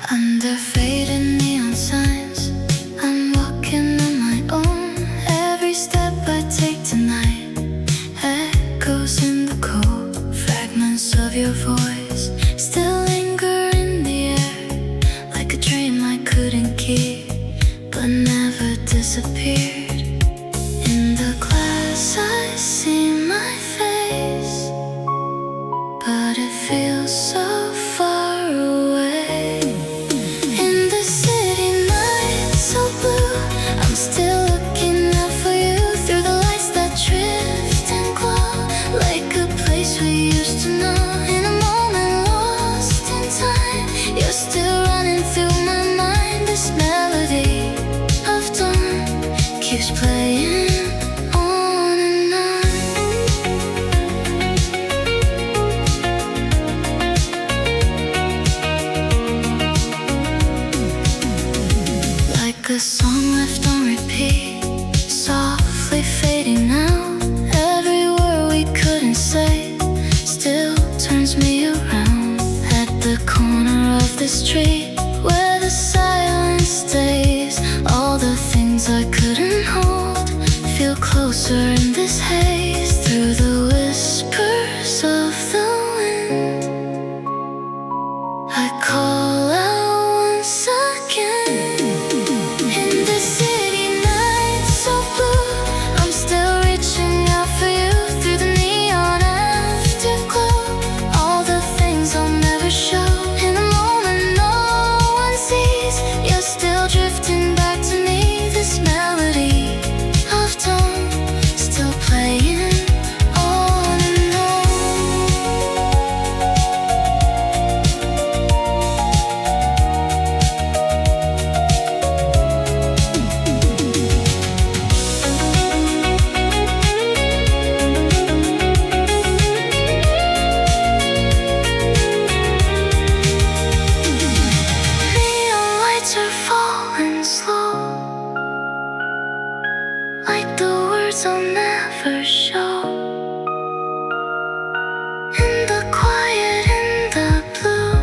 Under faded neon signs, I'm walking on my own. Every step I take tonight echoes in the cold. Fragments of your voice still linger in the air, like a dream I couldn't keep but never disappeared. In the glass I see my face, but it feels so far away. In the city night so blue, I'm still looking out for you through the lights that drift and glow, like a place we used to know. In a moment lost in time, you're still running through my mind. This melody of dawn keeps playing on and on. Like a song left on repeat, softly fading out. Every word we couldn't say still turns me around. At the corner of the street where the silence stays, all the things I couldn't hold feel closer in this haze. Through the whispers of the wind, I call out once again. In the city night so blue, I'm still reaching out for you through the neon afterglow. All the things I'll never show. In a moment no one sees, you're still drifting back to me. This melody of dawn still playing on and on. Neon lights are falling slow, like the words I'll never show. In the quiet, in the blue,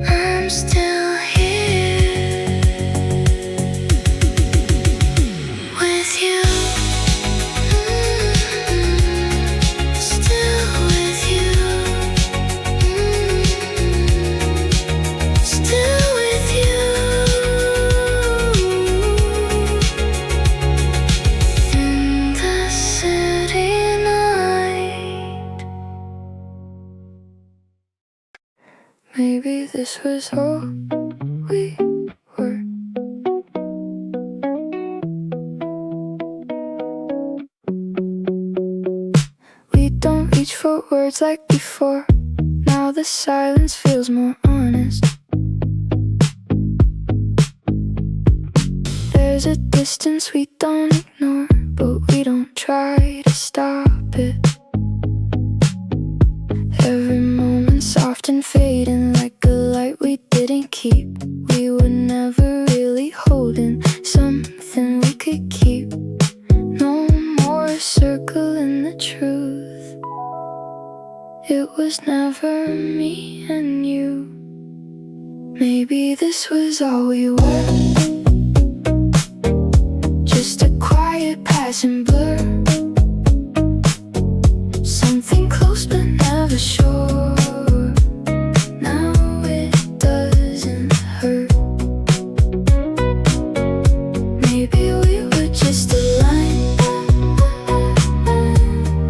I'm still here with you. Still with you. Still with you. In the city night. Maybe this was all we were. We don't reach for words like before. Now the silence feels more honest. There's a distance we don't ignore, but we don't try to stop it. Every moment soft and fading, like a light we didn't keep. We were never really holding something we could keep. No more circling the truth. It was never me and you. Maybe this was all we were, just a quiet passing blur. Something close but never sure. Now it doesn't hurt. Maybe we were just a line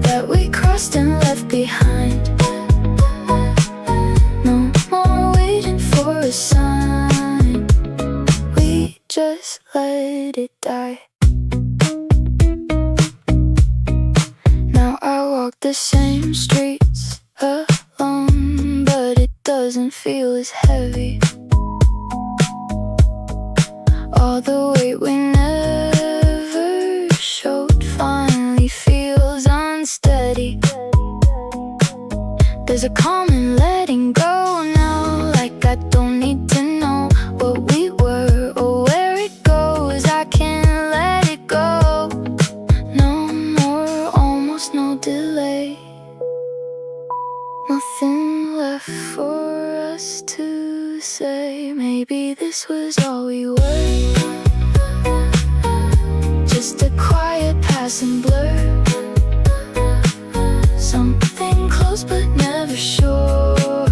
that we crossed and left behind. No more waiting for a sign. We just let it die. Now I walk the same streets alone, but it doesn't feel as heavy. All the weight we never showed finally feels unsteady. There's a calm in letting go now, like I don't need to know what we were or where it goes. I can't let passing blur. Something close but never sure.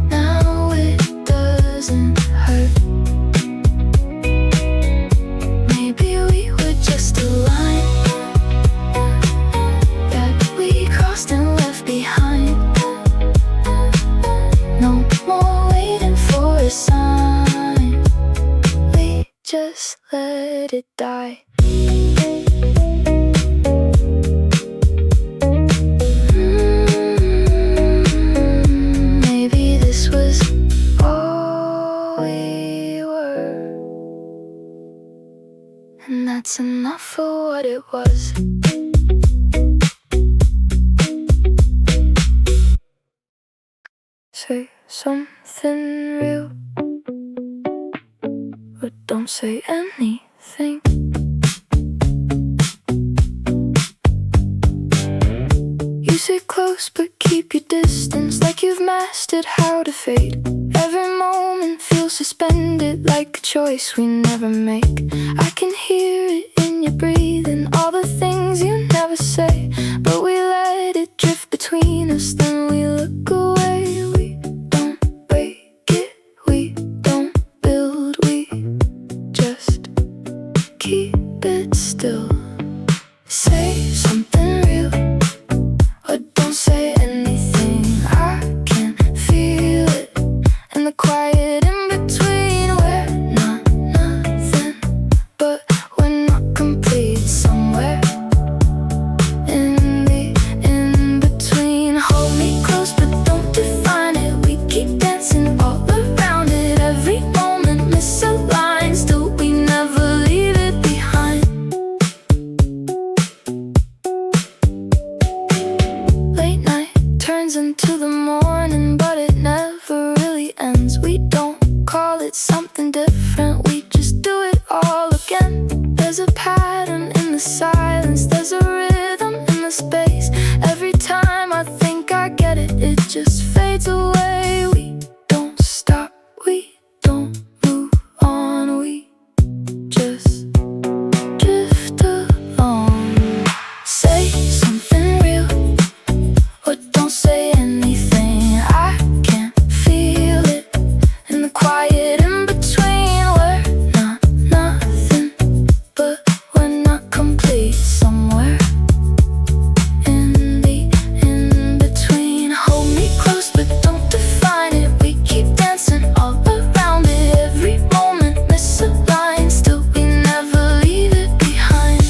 Now it doesn't hurt. Maybe we were just a line that we crossed and left behind. No more waiting for a sign. We just let it die. Maybe this was all we were, and that's enough for what it was. Say something real, or don't say anything. You sit close but keep your distance, like you've mastered how to fade. Every moment feels suspended, like a choice we never make. I can hear it in your breathing, all the things you never say. But we let it drift between us, then we look away. We don't break it, we don't build, we just keep it still. Say something real, or don't say anything. I can feel it in the quiet in between. We're not nothing, but we're not complete. Somewhere in the in between. Hold me close but don't define it. We keep dancing all around it. Every moment misaligned, still we never leave it behind. Late night turns into the morning, but it never really ends. We don't call it something different, we just do it all again. There's a pattern in the silence, there's a rhythm in the space. Every time I think I get it, it just fades away. We don't stop, we don't move on, we just drift along. Say something real, or don't say anything. I can feel it in the quiet in between. We're not nothing, but we're not complete. Somewhere in the in between. Hold me close but don't define it. We keep dancing all around it. Every moment misaligned, still we never leave it behind.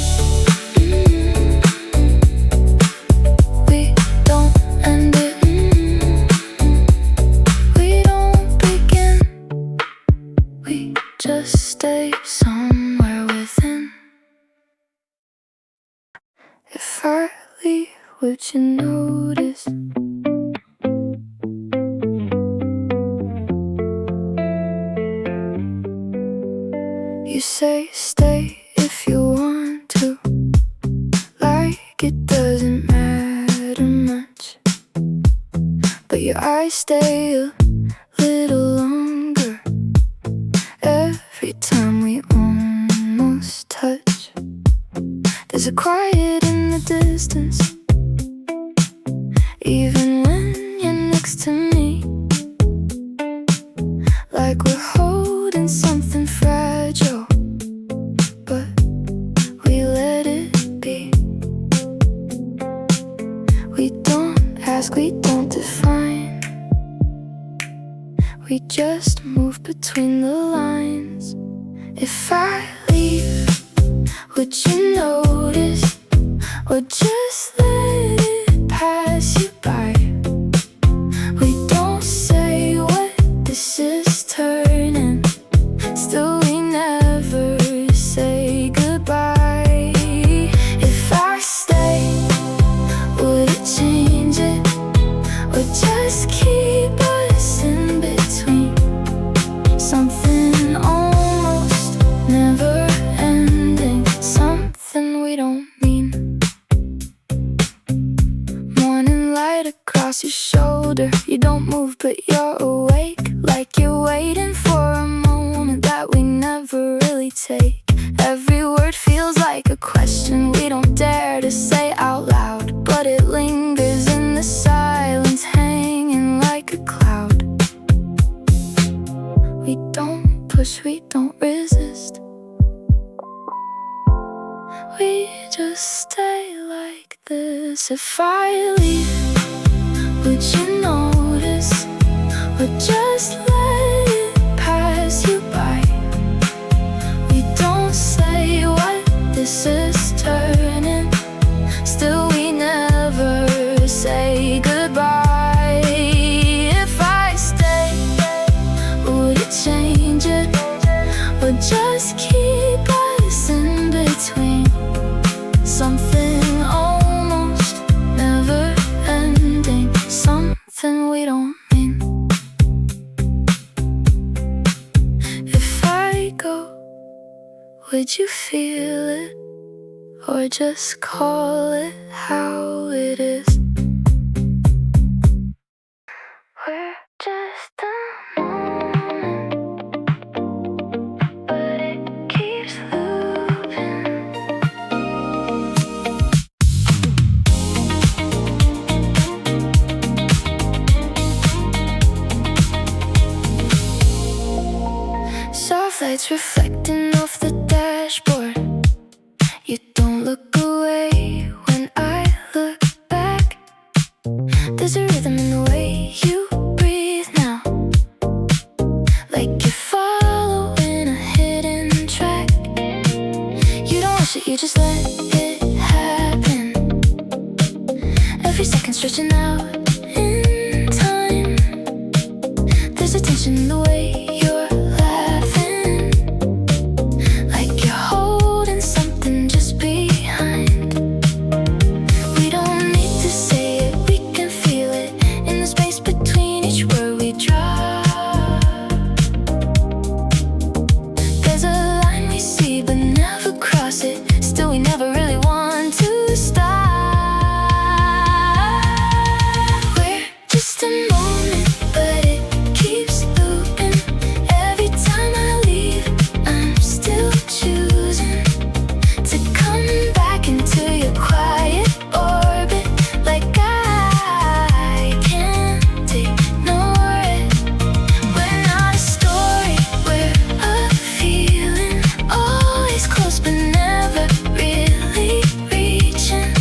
We don't end it. We don't begin. We just stay somewhere within. If I leave, would you notice? You say stay if you want to, like it doesn't matter much. But your eyes stay a little longer every time we almost touch. There's a quiet in the distance, even when you're next to me. Like we're holding something fragile, but we let it be. We don't ask, we don't define. We just move between the lines. If I leave, would you notice? Or just let it pass you by? We don't say what this is turning, still we never say goodbye. If I stay, would it change it? Or just keep us in between? Something almost never ending, something we don't mean. stay like this. If I leave, would you notice? Or just let it pass you by? We don't say what this is turning, still we never say goodbye. If I stay, would it change it? Or just keep us in between? Something almost never ending, something we don't mean. If I go, would you feel it? Or just call it how it is? We're just a moment, but it keeps looping. Soft lights reflecting off the dashboard. You don't look away when I look back. There's a rhythm in the way you breathe now, like you're following a hidden track. You don't rush it, you just let it happen. Every second stretching out in time. There's a tension in the way you're laughing, like you're holding something just behind. We don't need to say it, we can feel it in the space between each word we drop. There's a line we see but never cross it, still we never really want to stop. We're just a moment, but it keeps looping. Every time I leave, I'm still choosing to come back into your quiet orbit, like I can't ignore it. We're not a story, we're a feeling, always close but never really reaching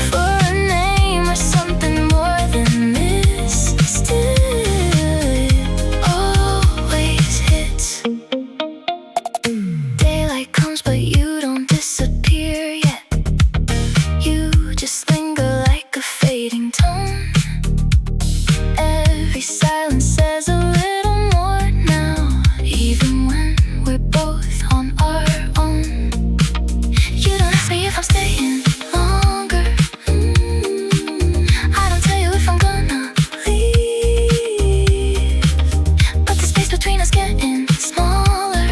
for a name or something more than this. Still, it always hits. Daylight comes but you don't disappear yet. You just linger like a fading tone. Every silence says a little more now, even when we're both on our own. You don't ask me if I'm staying longer. I don't tell you if I'm gonna leave, but the space between us getting smaller.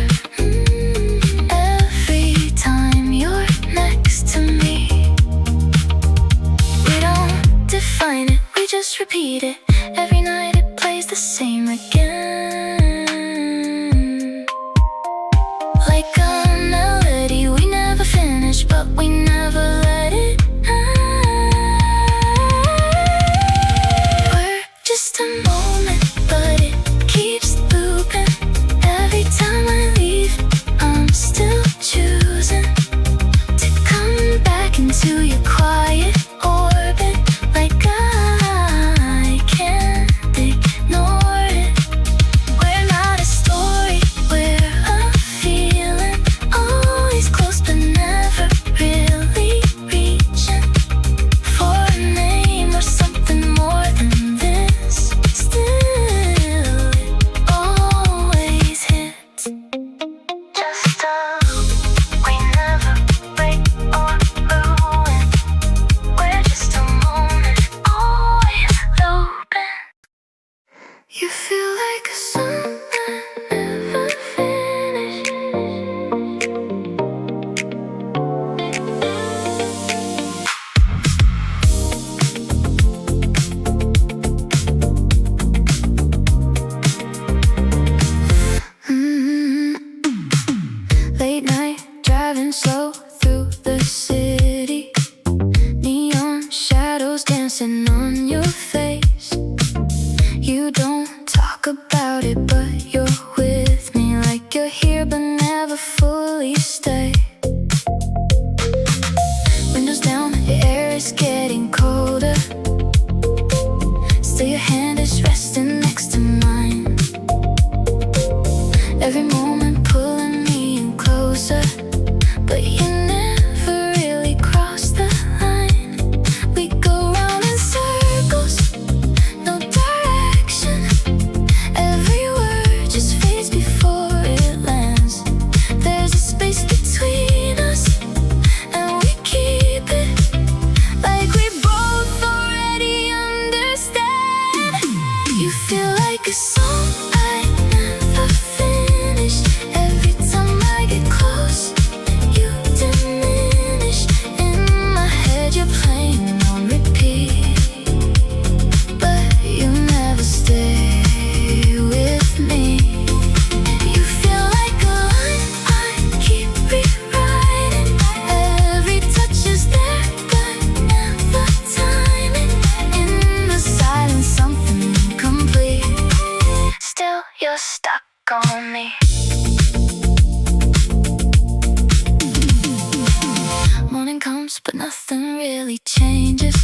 Every time you're next to me, we don't define it, we just repeat it. Every night it plays the same again, like a melody we never finish, but we never let it end. We're just a moment, but it keeps looping. Every time I leave, I'm still choosing to come back into your quiet orbit, like I can't ignore it. We're not a story, we're a feeling, always close but never really reaching for a name or something more than this. Still, it always hits. Just a loop, we never break or ruin. We're just a moment, always looping. You feel like a song that never finished. Late night, driving slow through the city. Neon shadows dancing on your face. You don't talk about it, but you're with me, like you're here but never fully stay. space between us, and we keep it like we both already understand. You feel like a song I never finish. Every time I get close, you diminish. In my head you're playing on repeat, but you never stay with me. You feel like a line I keep rewriting. Every touch is there, but never timing. In the silence, something incomplete. Still, you're stuck on me. Morning comes, but nothing really changes.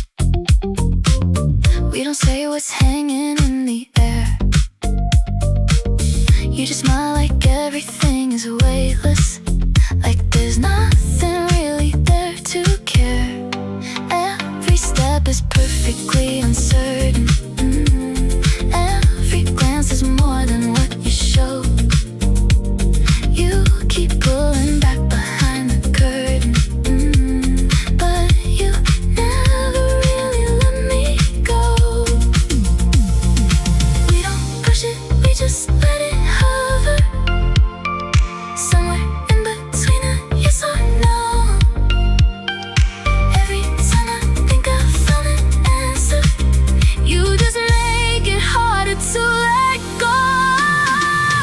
We don't say what's hanging in the air. You just smile like everything is weightless, like there's nothing really there to care. Every step is perfectly uncertain. Every glance is more than what you show. You keep pulling back behind the curtain, but you never really let me go. We don't push it, we just let it hover, somewhere in between a yes or no. Every time I think I found an answer, you just make it harder to let go.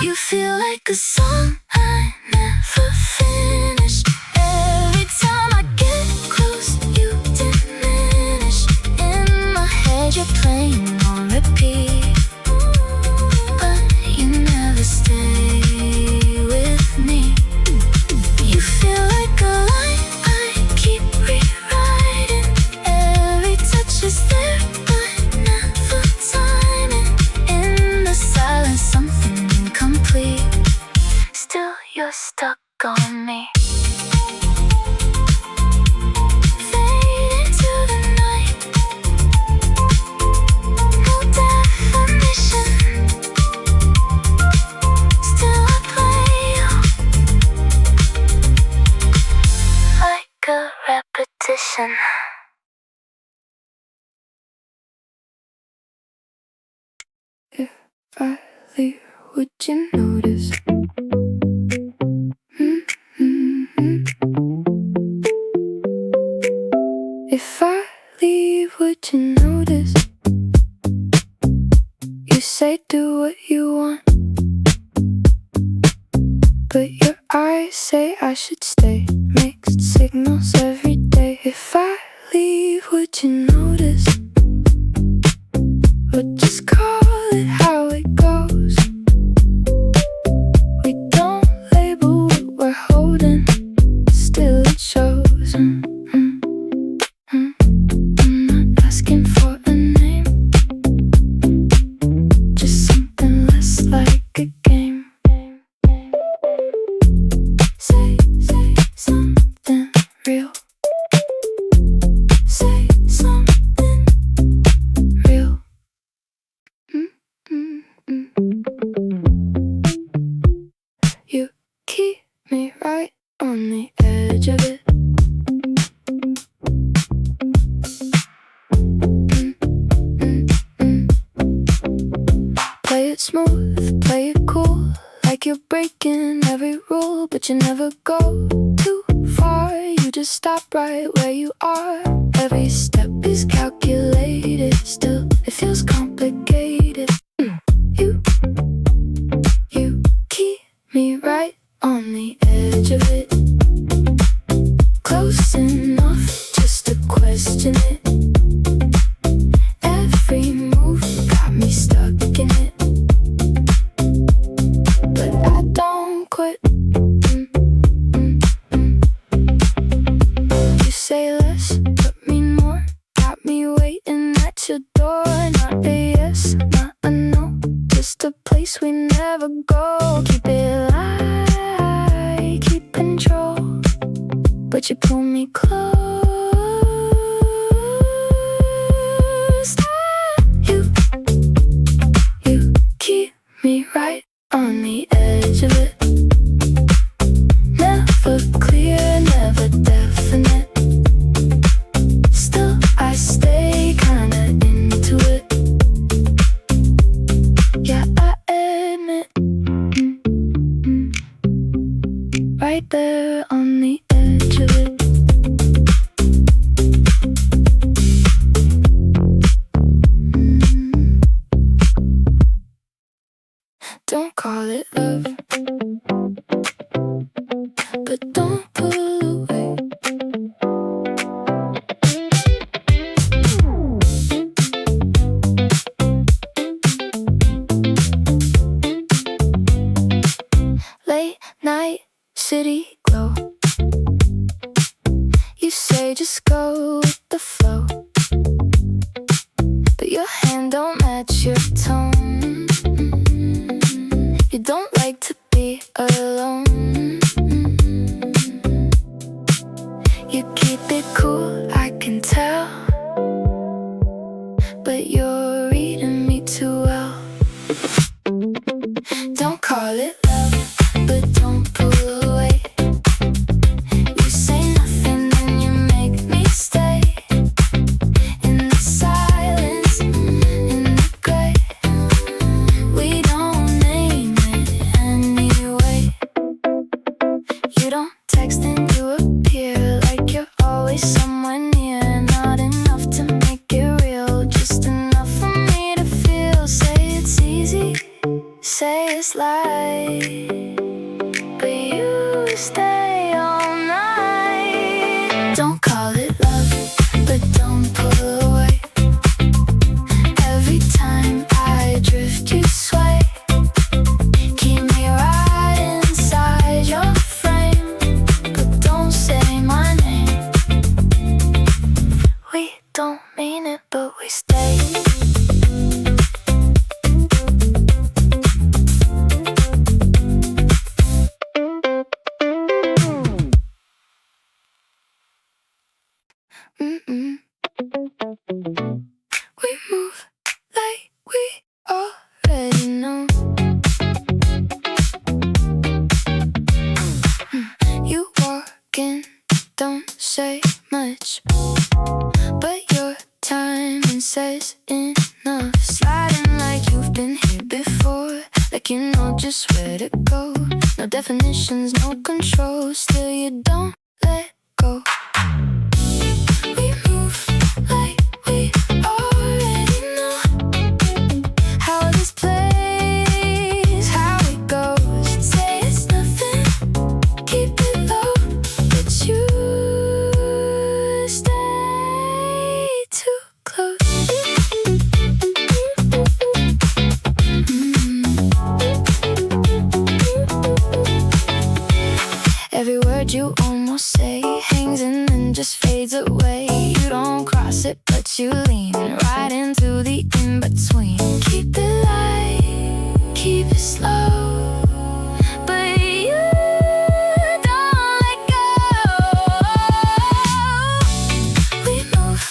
You feel like a song I never finished. Every time I get close, you diminish. In my head you're playing on repeat, but you never stay with me. You feel like a line I keep rewriting. Every touch is there, but never timing. In the silence, something incomplete. Still, you're stuck on me. Fade into the night, no definition. Still I play you like a repetition. If I leave, would you notice? If I leave, would you notice? You say do what you want, but your eyes say I should stay. Mixed signals every day. If I leave, would you notice? Or just call it how it goes. We don't label what we're holding, still it shows. I'm not asking for a name, just something less like a game. Say something real. Say something real. You keep me right on the edge of it. Play it smooth, play it cool, like you're breaking every rule, but you never go too far. You just stop right where you are. Every step is calculated, still it feels complicated. You keep me right on the edge of it. Close enough just to question it. Every move got me stuck in it, but I don't quit. You say less, but mean more. Got me waiting at your door. Not a yes, not a no, just a place we never go. Keep it light, keep control, but you pull me close. You keep me right on the edge of it. Never right there on the edge of it. Don't call it love, but don't pull away. Late night city glow. You say just go with the flow, but your hand don't match your tone. You don't like to be alone. You keep it cool, I can tell, but you're reading me too well. Don't call it love, but don't pull away. You say nothing and you make me stay in the silence, in the gray. We don't name it anyway. You don't text and you appear like you're always somewhere near. Not enough to make it real, just enough for me to feel. Say it's easy, say it's light, but you stay all night. Don't call it love, but don't pull away. Every time I drift, you sway. Keep me right inside your frame, but don't say my name. We don't mean it, but we stay. We move like we already know. You walk in, don't say much, but your timing says enough. Sliding like you've been here before, like you know just where to go. No definitions, no control, still you don't let go. We move like we already know how this plays, how it goes. Say it's nothing, keep it low, but you stay too close. Every word you almost say hangs and then just fades away. You don't cross it, but you lean right into the in-between. Keep it light, keep it slow, but you don't let go. We move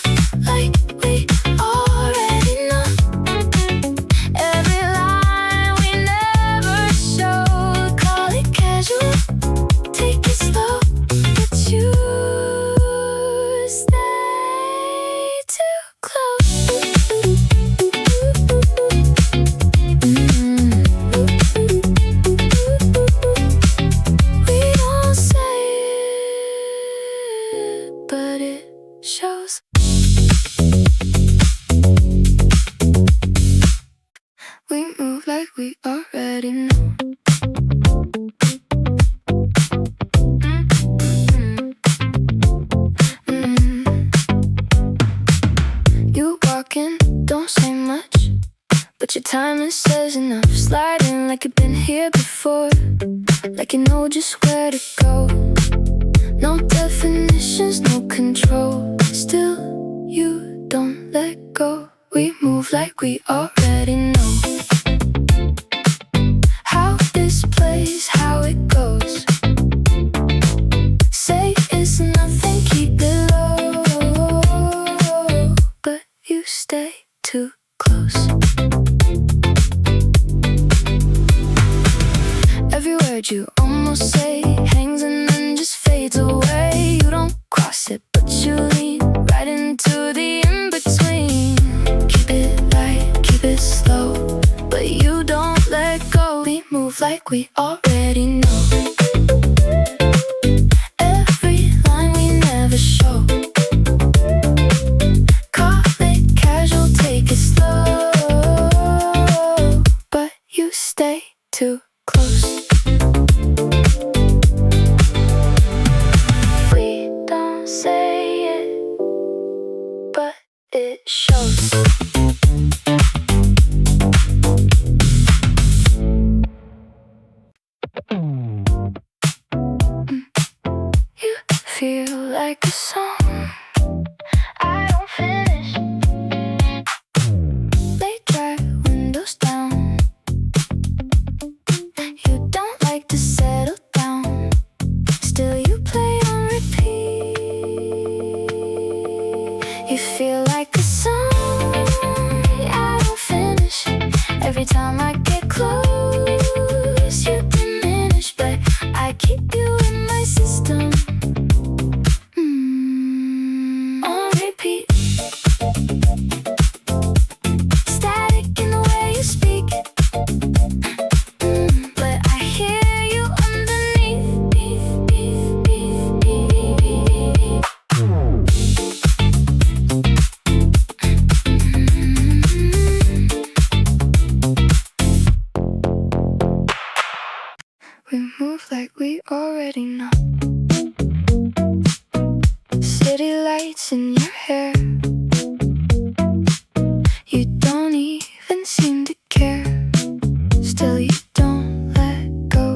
like we already know. Every line we never show. Call it casual, take it slow, but you stay too close. We don't say it, but it shows. We move like we already know. You walk in, don't say much, but your timing says enough. Sliding like you've been here before, like you know just where to go. No definitions, no control, still you don't let go. We move like we already know how this plays, how it goes. Say it's nothing, keep it low, but you stay too close. Every word you almost say hangs and then just fades away. You don't cross it, but you lean right into the in-between. Keep it light, keep it slow, but you don't let go. We move like we already know. feel like a song I don't finish. Lay dry, windows down. You don't like to settle down. Still you play on repeat. You feel like a song I don't finish. Every time I get close, you diminish, but I keep you in my system. On repeat. Static in the way you speak. But I hear you underneath. We move like we already know. City lights in your hair. You don't even seem to care. Still you don't let go.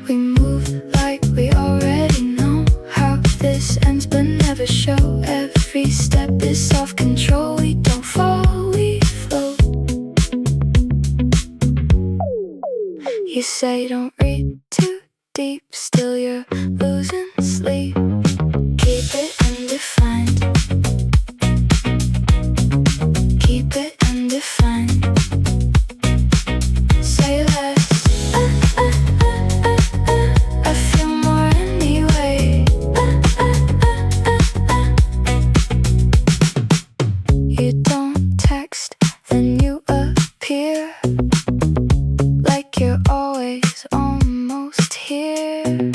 We move like we already know how this ends, but never show. Every step is self-control. We don't fall, we float. You say don't read too deep. Still you're losing sleep. Keep it undefined. Keep it undefined. Say less. I feel more anyway. You don't text, then you appear like you're always almost here.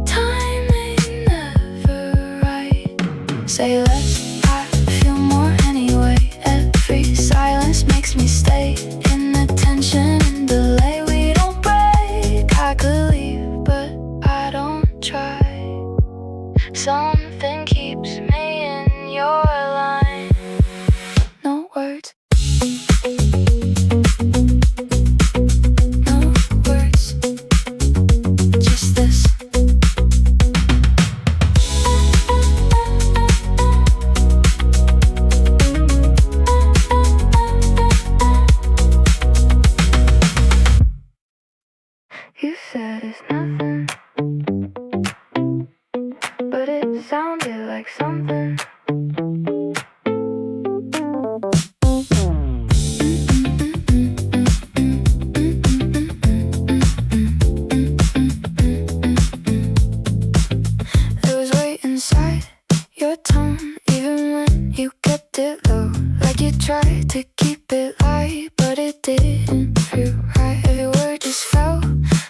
Timing never right. Say less, I feel more anyway. Every silence makes me stay in attention and delay. We don't break. I could leave, but I don't try. Something keeps me in your line. No words. No words. Just this. You said it's nothing, but it sounded like something. There was weight inside your tone, even when you kept it low. Like you tried to keep it light, but it didn't feel right. Every word just felt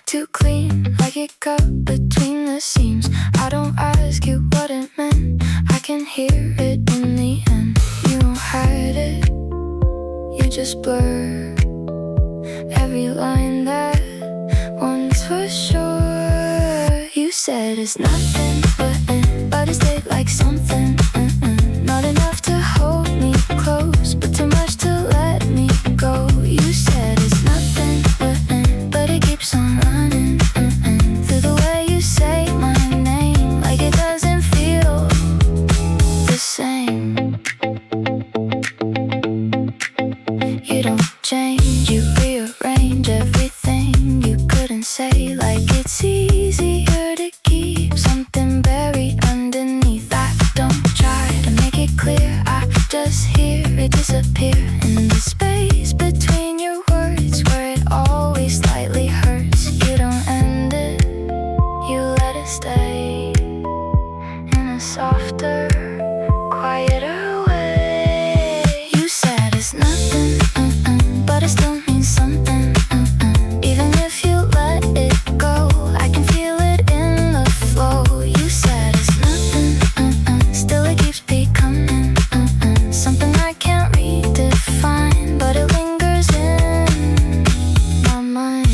too clean, like it cut between the seams. I don't ask you what it meant, I can hear it in the end. You don't hide it, you just blur every line that once was sure. You said it's nothing, but it stayed like something. Not enough to hold me close, but too much to let me go. You said it's nothing, but it keeps on running through the way you say my name, like it doesn't feel the same. You don't change, you rearrange everything you couldn't say. Like it's easier to keep something buried underneath. I don't try to make it clear, I just hear it disappear in the space between your words, where it always slightly hurts. You don't end it, you let it stay in a softer, quieter way. You said it's nothing, but it still means something. Even if you let it go, I can feel it in the flow. You said it's nothing, still it keeps becoming something I can't redefine, but it lingers in my mind.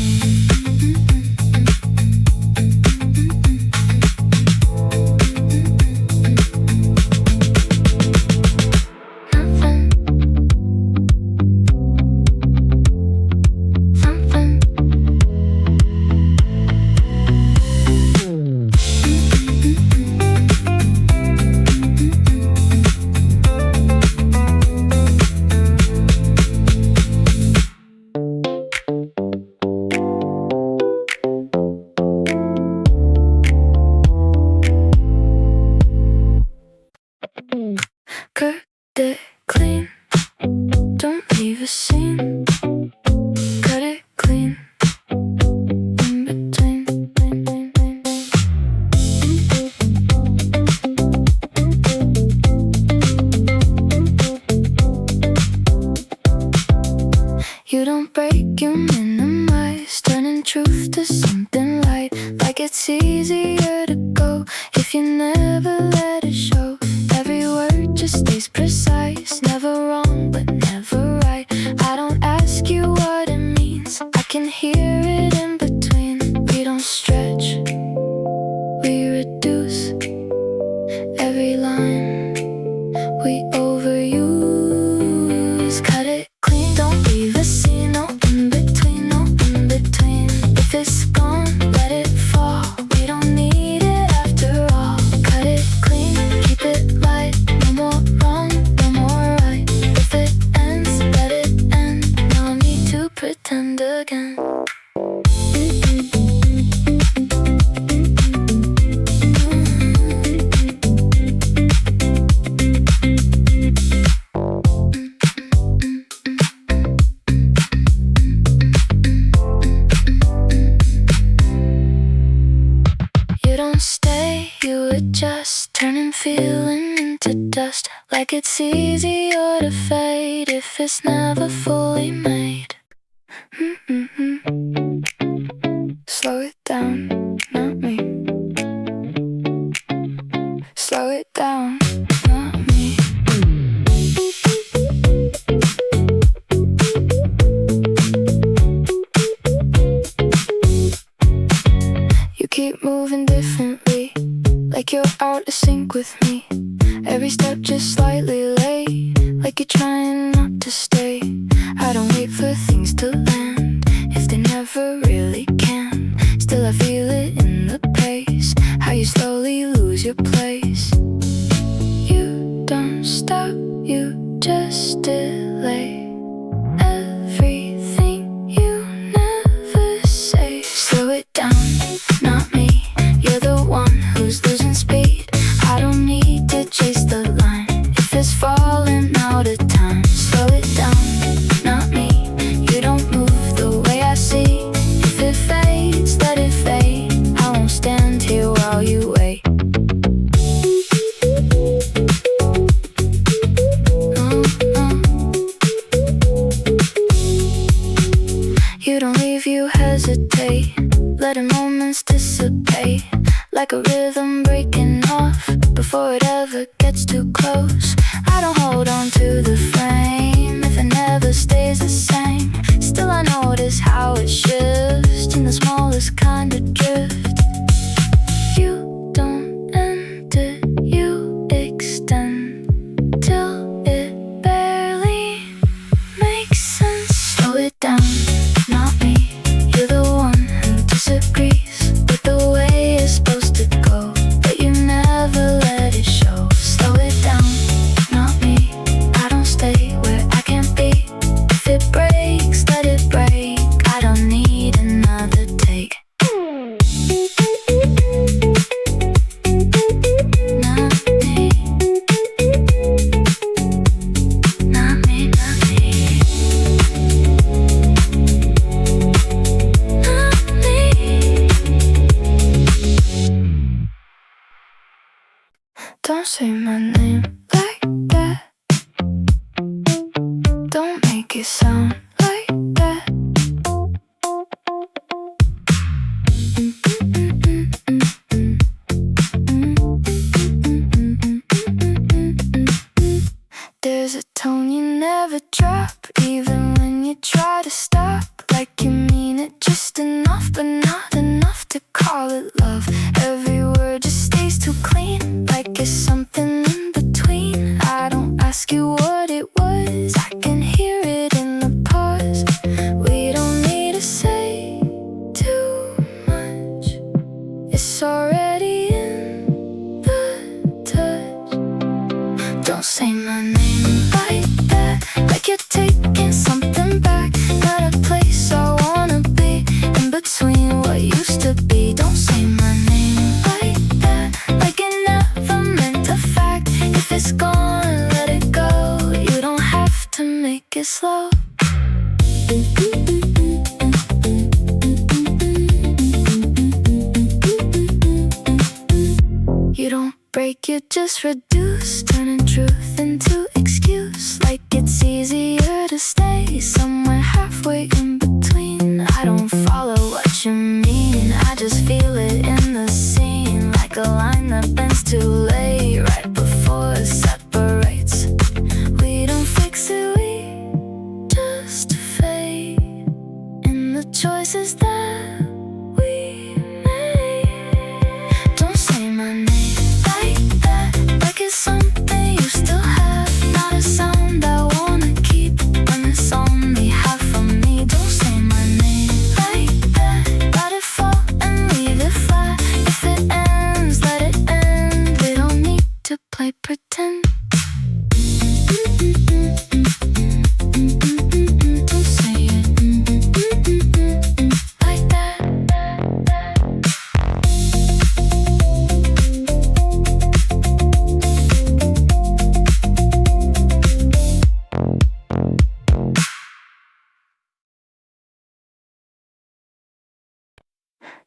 don't break, you minimize, turning truth to something light. Like it's easier to go if you never let it show. Every word just stays precise, never wrong but never right. I don't ask you what it means, I can hear it in between. We don't stretch, we reduce every line we overuse. Cut it clean, don't leave a scene, no in between, no in between. If it's gone, let it fall, we don't need it after all. Cut it clean, keep it light, no more wrong, no more right. If it ends, let it end, no need to pretend again. You don't stay, you adjust, turning feeling into dust. Like it's easier to fade if it's never fully made. Slow it down, not me. Slow it down, not me. You keep moving differently, like you're out of sync with me. Every step just slightly late, like you're trying not to stay. I don't wait for things to land if they never really can. Still I feel it in the pace, how you slowly lose your place. You don't stop, you just delay everything you never say. Slow it down, not me, you're the one who's losing speed. I don't need to chase the line if it's falling out of time. Slow it down, not me, you don't move the way I see. If it fades, let it fade, I won't stand here while you wait. You don't leave, you hesitate, letting moments dissipate, like a rhythm breaking off before it ever gets too close. I don't hold on to the frame if it never stays the same. Still I notice how it shifts in the smallest kind of drift. You don't end it, you extend till it barely makes sense. Slow it down, not me, you're the one who disagrees with the way it's supposed to go, but you never let it show. Slow it down, not me, I don't stay where I can't be. If it breaks, let it break, I don't need another take. Not me, not me, not me, not me. Don't say my name like that, don't make it sound like that. There's a tone you never drop, even when you try to stop. Like you mean it just enough, but not enough to call it love. Every word just stays too clean, like it's something in between. I don't ask you what it was, I can hear it in the pause. We don't need to say too much, it's already in the touch. Don't say my name like that, like you're taking something back. Not a place I wanna be, in between what used to be. Don't say my name like that, like it never meant a fact. If it's gone, let it go, you don't have to make it slow. You don't break, you just reduce, turning truth into excuse. Like it's easier to stay somewhere halfway halfway in between. I don't follow what you mean, I just feel it in the scene, like a line that bends too late, right before it separates. We don't fix it, we just fade in the choices that we made. Don't say my name like that, like it's something you still have, not a sound I wanna keep when it's only half of me. Don't say my name like that, let it fall and leave it flat. If it ends, let it end, we don't need to play pretend. Don't say it like that.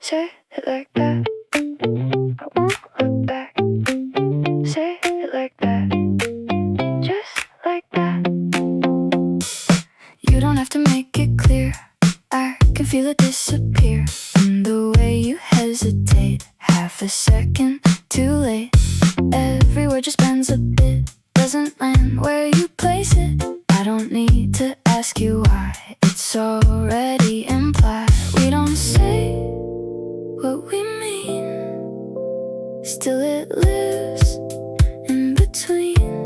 Say it like that. I won't look back. Say it like that. Just like that. You don't have to make it clear, I can feel it disappear in the way you hesitate, half a second too late. Every word just bends a bit, doesn't land where you place it. I don't need to ask you why, it's already implied. We don't say what we mean, still it lives in between.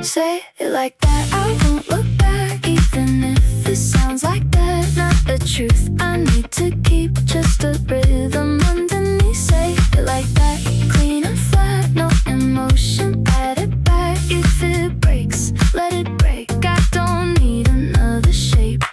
Say it like that, I won't look back, even if it sounds like that. Not the truth, I need to keep just a rhythm underneath. Say it like that, clean and flat, no emotion, add it back. If it breaks, let it break, I don't need another shape.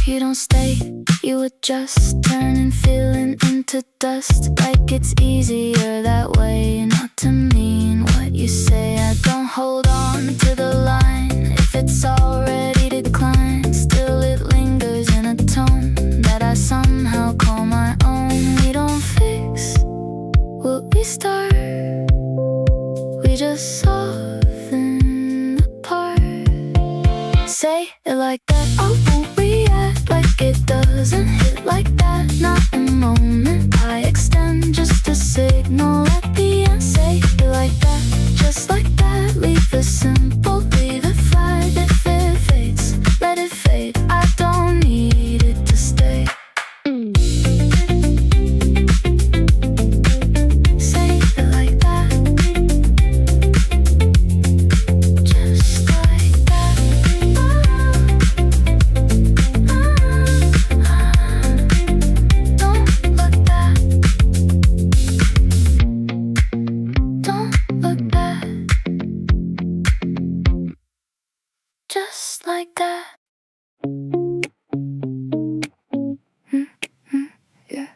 You don't stay, you adjust, turning feeling into dust, like it's easier that way not to mean what you say. I don't hold on to the line if it's already declined, still it lingers in a tone that I somehow call my own. We don't fix what we start, we just soften the part. Say it like that, I won't react like it doesn't hit like that. Not a moment I extend, just a signal at the end. Say it like that, just like that, leave it simple, leave it flat. If it fades, let it fade, I don't need it to stay. Say it like that, just like that. Don't look back, don't look back, just like that. Yeah.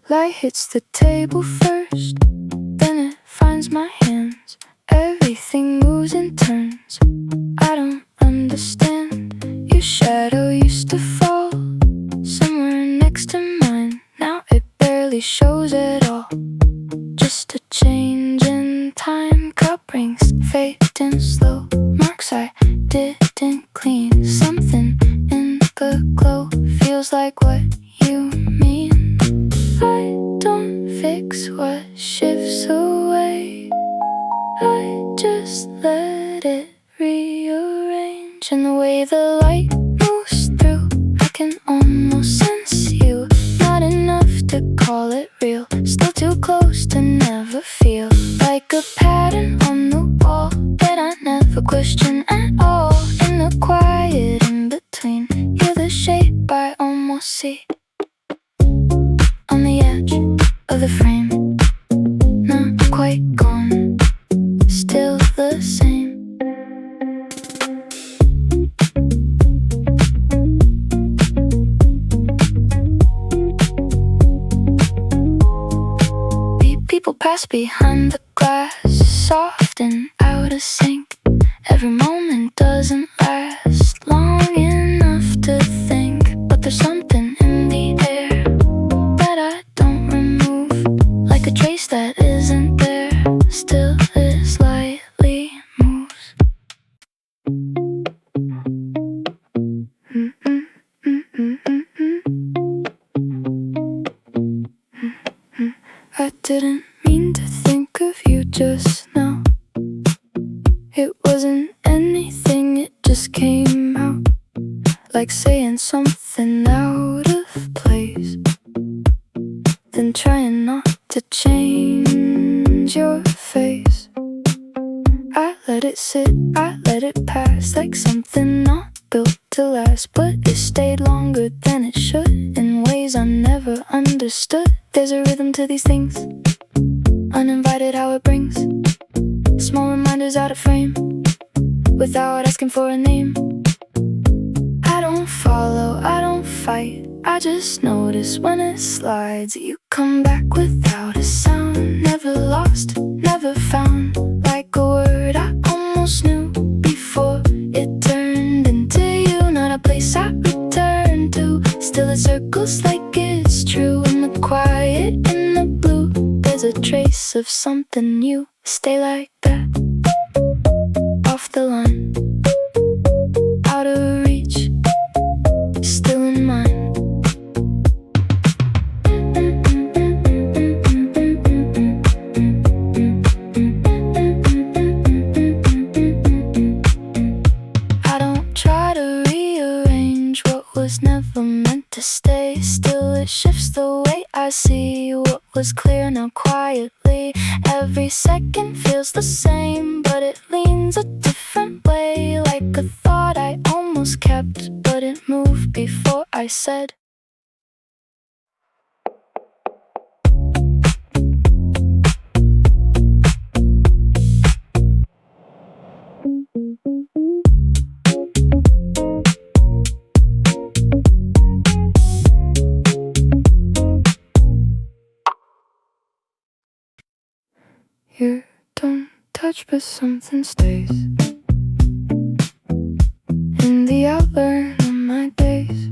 Light hits the table first, then it finds my hands. Everything moves and turns, I don't understand. Your shadow used to fall somewhere next to mine, now it barely shows at all. Just a change in time, cup rings fading slow, marks I didn't clean. Something in the glow feels like what you mean. I don't fix what shifts away, I just let it rearrange. And the way the light moves through, I can almost sense you. Not enough to call it real, still too close to never feel. Like a pattern on the wall that I never question at all. In the quiet in between, you're the shape I almost see. On the edge of the frame, not quite gone, still the same. People pass behind the glass, soft and out of sync. Every moment doesn't last long enough to think, but there's something in the air like saying something out of place, then trying not to change your face. I let it sit, I let it pass, like something not built to last, but it stayed longer than it should, in ways I never understood. There's a rhythm to these things, uninvited how it brings small reminders out of frame, without asking for a name. I don't follow, I don't fight, I just notice when it slides. You come back without a sound, never lost, never found, like a word I almost knew before it turned into you. Not a place I return to, still it circles like it's true. In the quiet, in the blue, there's a trace of something new. Stay like that, off the line, out of reach, still in mind. I don't try to rearrange what was never meant to stay, still it shifts the way I see what was clear now quietly. Every second feels the same, but it leans a different way, like a thought I almost kept, but it moved before I said. You don't touch, but something stays in the outline of my days,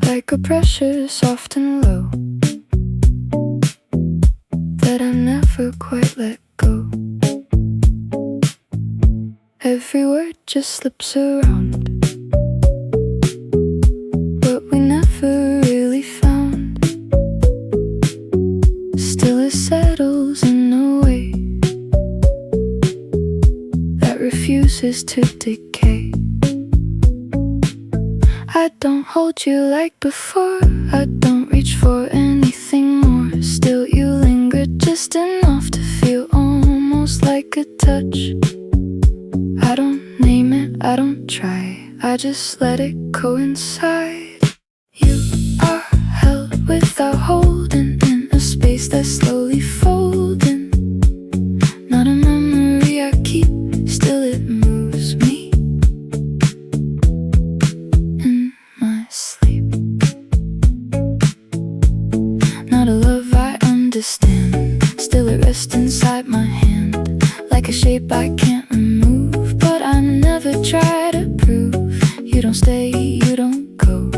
like a pressure soft and low that I never quite let go. Every word just slips around, but we never really found. Still it settles in a way that refuses to decay. I don't hold you like before, I don't reach for anything more. Still you linger just enough to feel almost like a touch. I don't name it, I don't try, I just let it coincide. You are held without holding, in a space that's slowly folding. Not a memory I keep, still it moves me in my sleep. Not a love I understand, still it rests inside my hand, like a shape I can't remove, but I never try to prove. You don't stay, you don't go,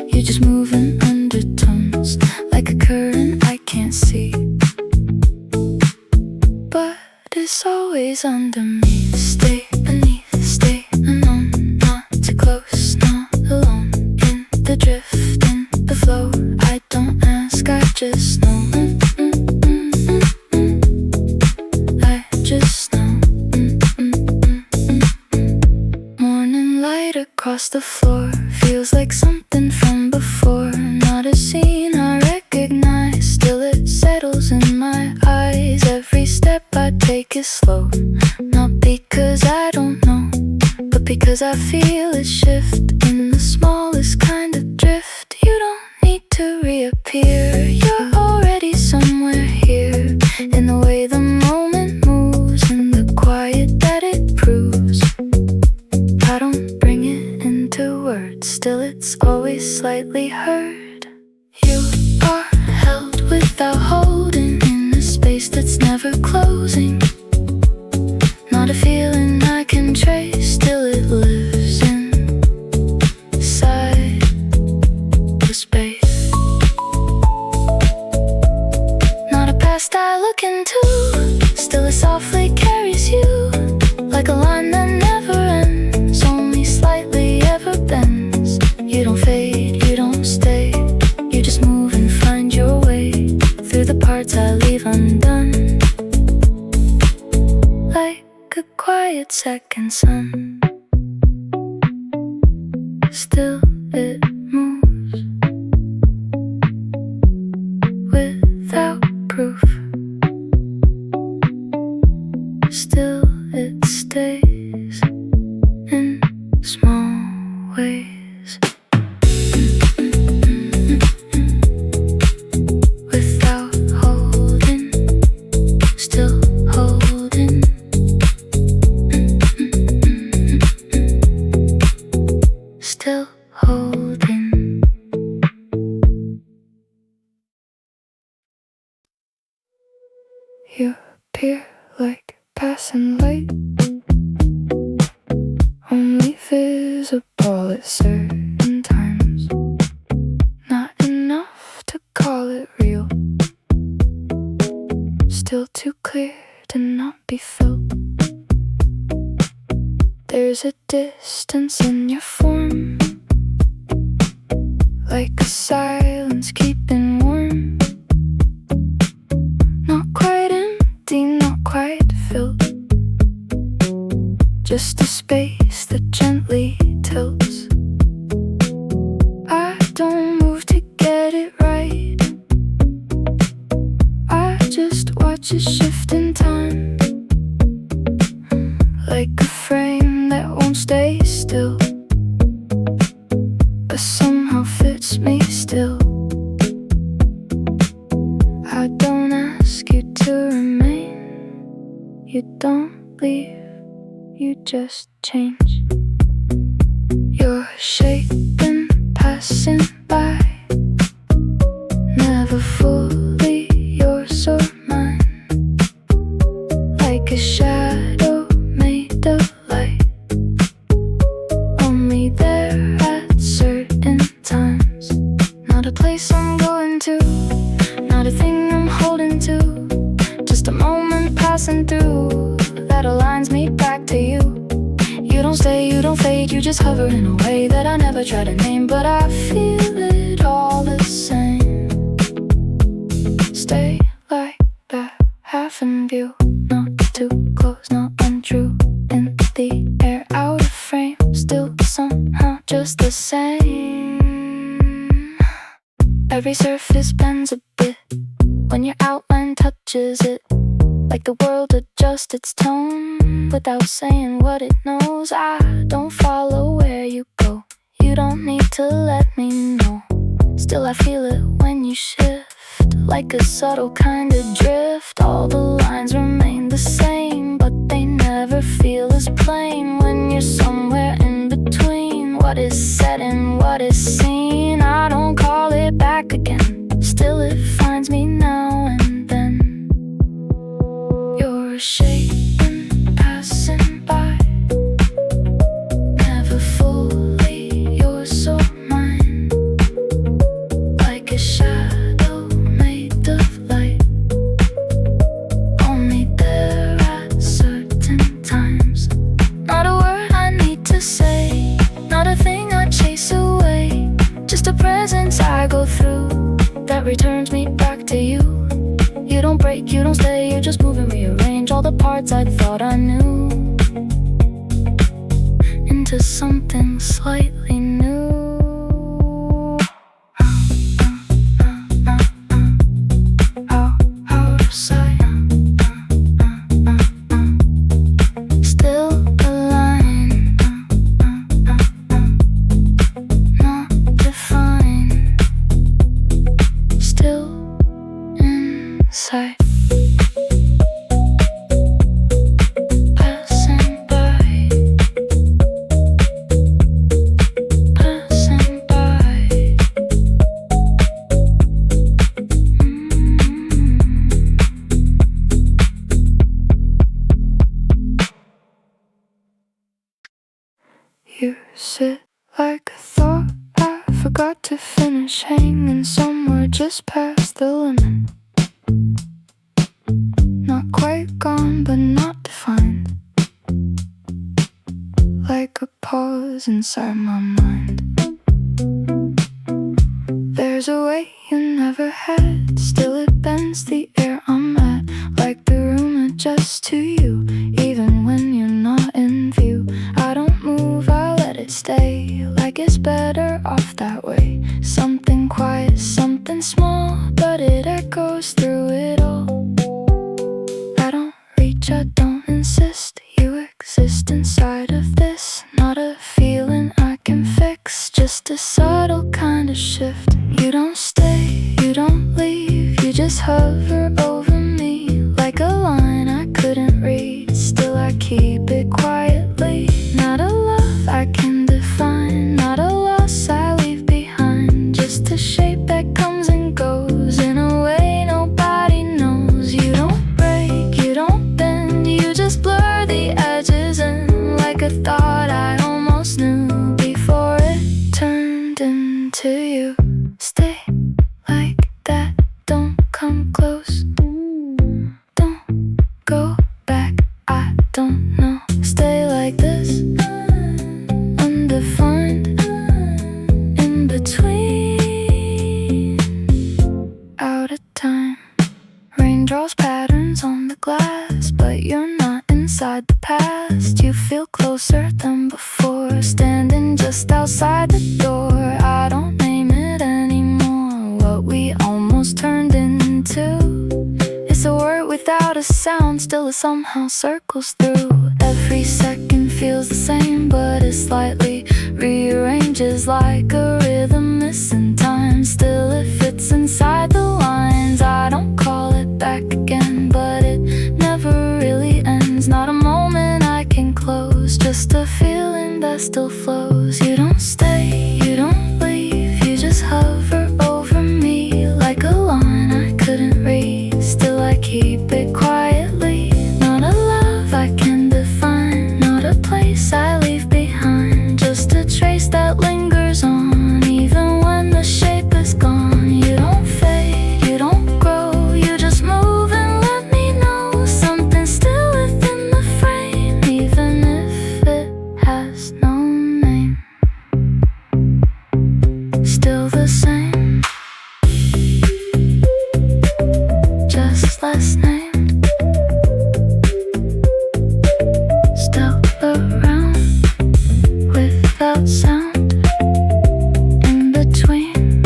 you just move in undertones, like a current I can't see, but it's always under me. Stay beneath, stay unknown, not too close, not alone, in the drift, in the flow. I don't ask, I just know. I just know. Morning light across the floor feels like something from before, not a scene I recognize, still it settles in my eyes. Every step I take is slow, not because I don't know, but because I feel it shift in the smallest kind of drift. You don't need to reappear, you're already somewhere here, in the way the moment moves, in the quiet that it proves. I don't bring it into words, still it's always slightly heard. You are held without holding, in a space that's never closing. Not a feeling I can trace, still it lives inside the space. Not a past I look into, still it softly carries you, like a line that never ends, only slightly ever bends. You don't fade, you don't stay, you just move and find your way through the parts I leave undone, like a quiet second sun. Still it moves without proof. Still it stays in small ways. Without holding, still holding. Still holding. You appear like passing light, only visible at certain times. Not enough to call it real, still too clear to not be felt. There's a distance in your form, like a silence keeping warm. Not quite empty, not quite filled, just a space that gently tilts. I don't move to get it right, I just watch it shift in time, like a frame that won't stay still, but somehow fits me still. I don't ask you to remain, you don't leave, you just change. You're shaken, passing by, never fully yours or mine, like a shadow made of light, only there at certain times. Not a place I'm going to, not a thing I'm holding to, just a moment passing through that aligns me back to you. You don't stay, you don't fade, you just hover in a way that I never try to name, but I feel it all the same. Stay like that, half in view, not too close, not untrue, in the air, out of frame, still somehow just the same. Every surface bends a bit when your outline touches it, like the world adjusts its tone without saying what it knows. I don't follow where you go, you don't need to let me know. Still I feel it when you shift, like a subtle kind of drift. All the lines remain the same, but they never feel as plain when you're somewhere in between what is said and what is seen. I don't call it back again, still it finds me now and then. You're shaken, passing by, never fully yours or mine, like a shadow made of light, only there at certain times. Not a word I need to say, not a thing I chase away, just a presence I go through that returns me back to you. You don't break, you don't stay, you just move and rearrange all the parts I thought I knew into something slightly new. Out of sight, still aligned, not defined, still inside. Passing by, passing by. You sit like a thought I forgot to finish, hanging somewhere just past the limit. Not quite gone, but not defined, like a pause inside my mind. There's a way you never had, still it bends the air I'm at, like the room adjusts to you, even when you're not in view. I don't move, I let it stay, like it's better off that way. Something quiet, something small, but it echoes through it all. I don't reach, I don't insist. You exist inside of this. Not a feeling I can fix, just a subtle kind of shift. You don't stay, you don't leave, you just hover over me like a line I couldn't read. Still I keep it quietly. Not a love I can define, not a loss I leave behind, just a shape that comes and goes in a way nobody knows. You don't break, you don't bend, you just blur the edges in like a thought I almost knew before it turned into you. Stay like that, don't come close, don't go back, I don't know. Stay like this, undefined, in between, out of time. Rain draws patterns on the glass, but you're not inside the past. You feel closer than before, standing just outside the door. I don't name it anymore, what we almost turned into. It's a word without a sound, still it somehow circles through. Every second feels the same, but it slightly rearranges like a rhythm missing time. Still it fits inside the lines. I don't call it back again, but it never really ends. Not a moment I can close, just a feeling that still flows. You don't stay, you don't leave, you just hover over me like a line I couldn't read. Still I keep it quietly. Not a love I can define, not a place I leave behind, just a trace that lingers on even when the shape is gone. You don't fade, you don't grow, you just move and let me know something still within the frame, even if it has no name. Still the same, just less named. Still around without sound, in between,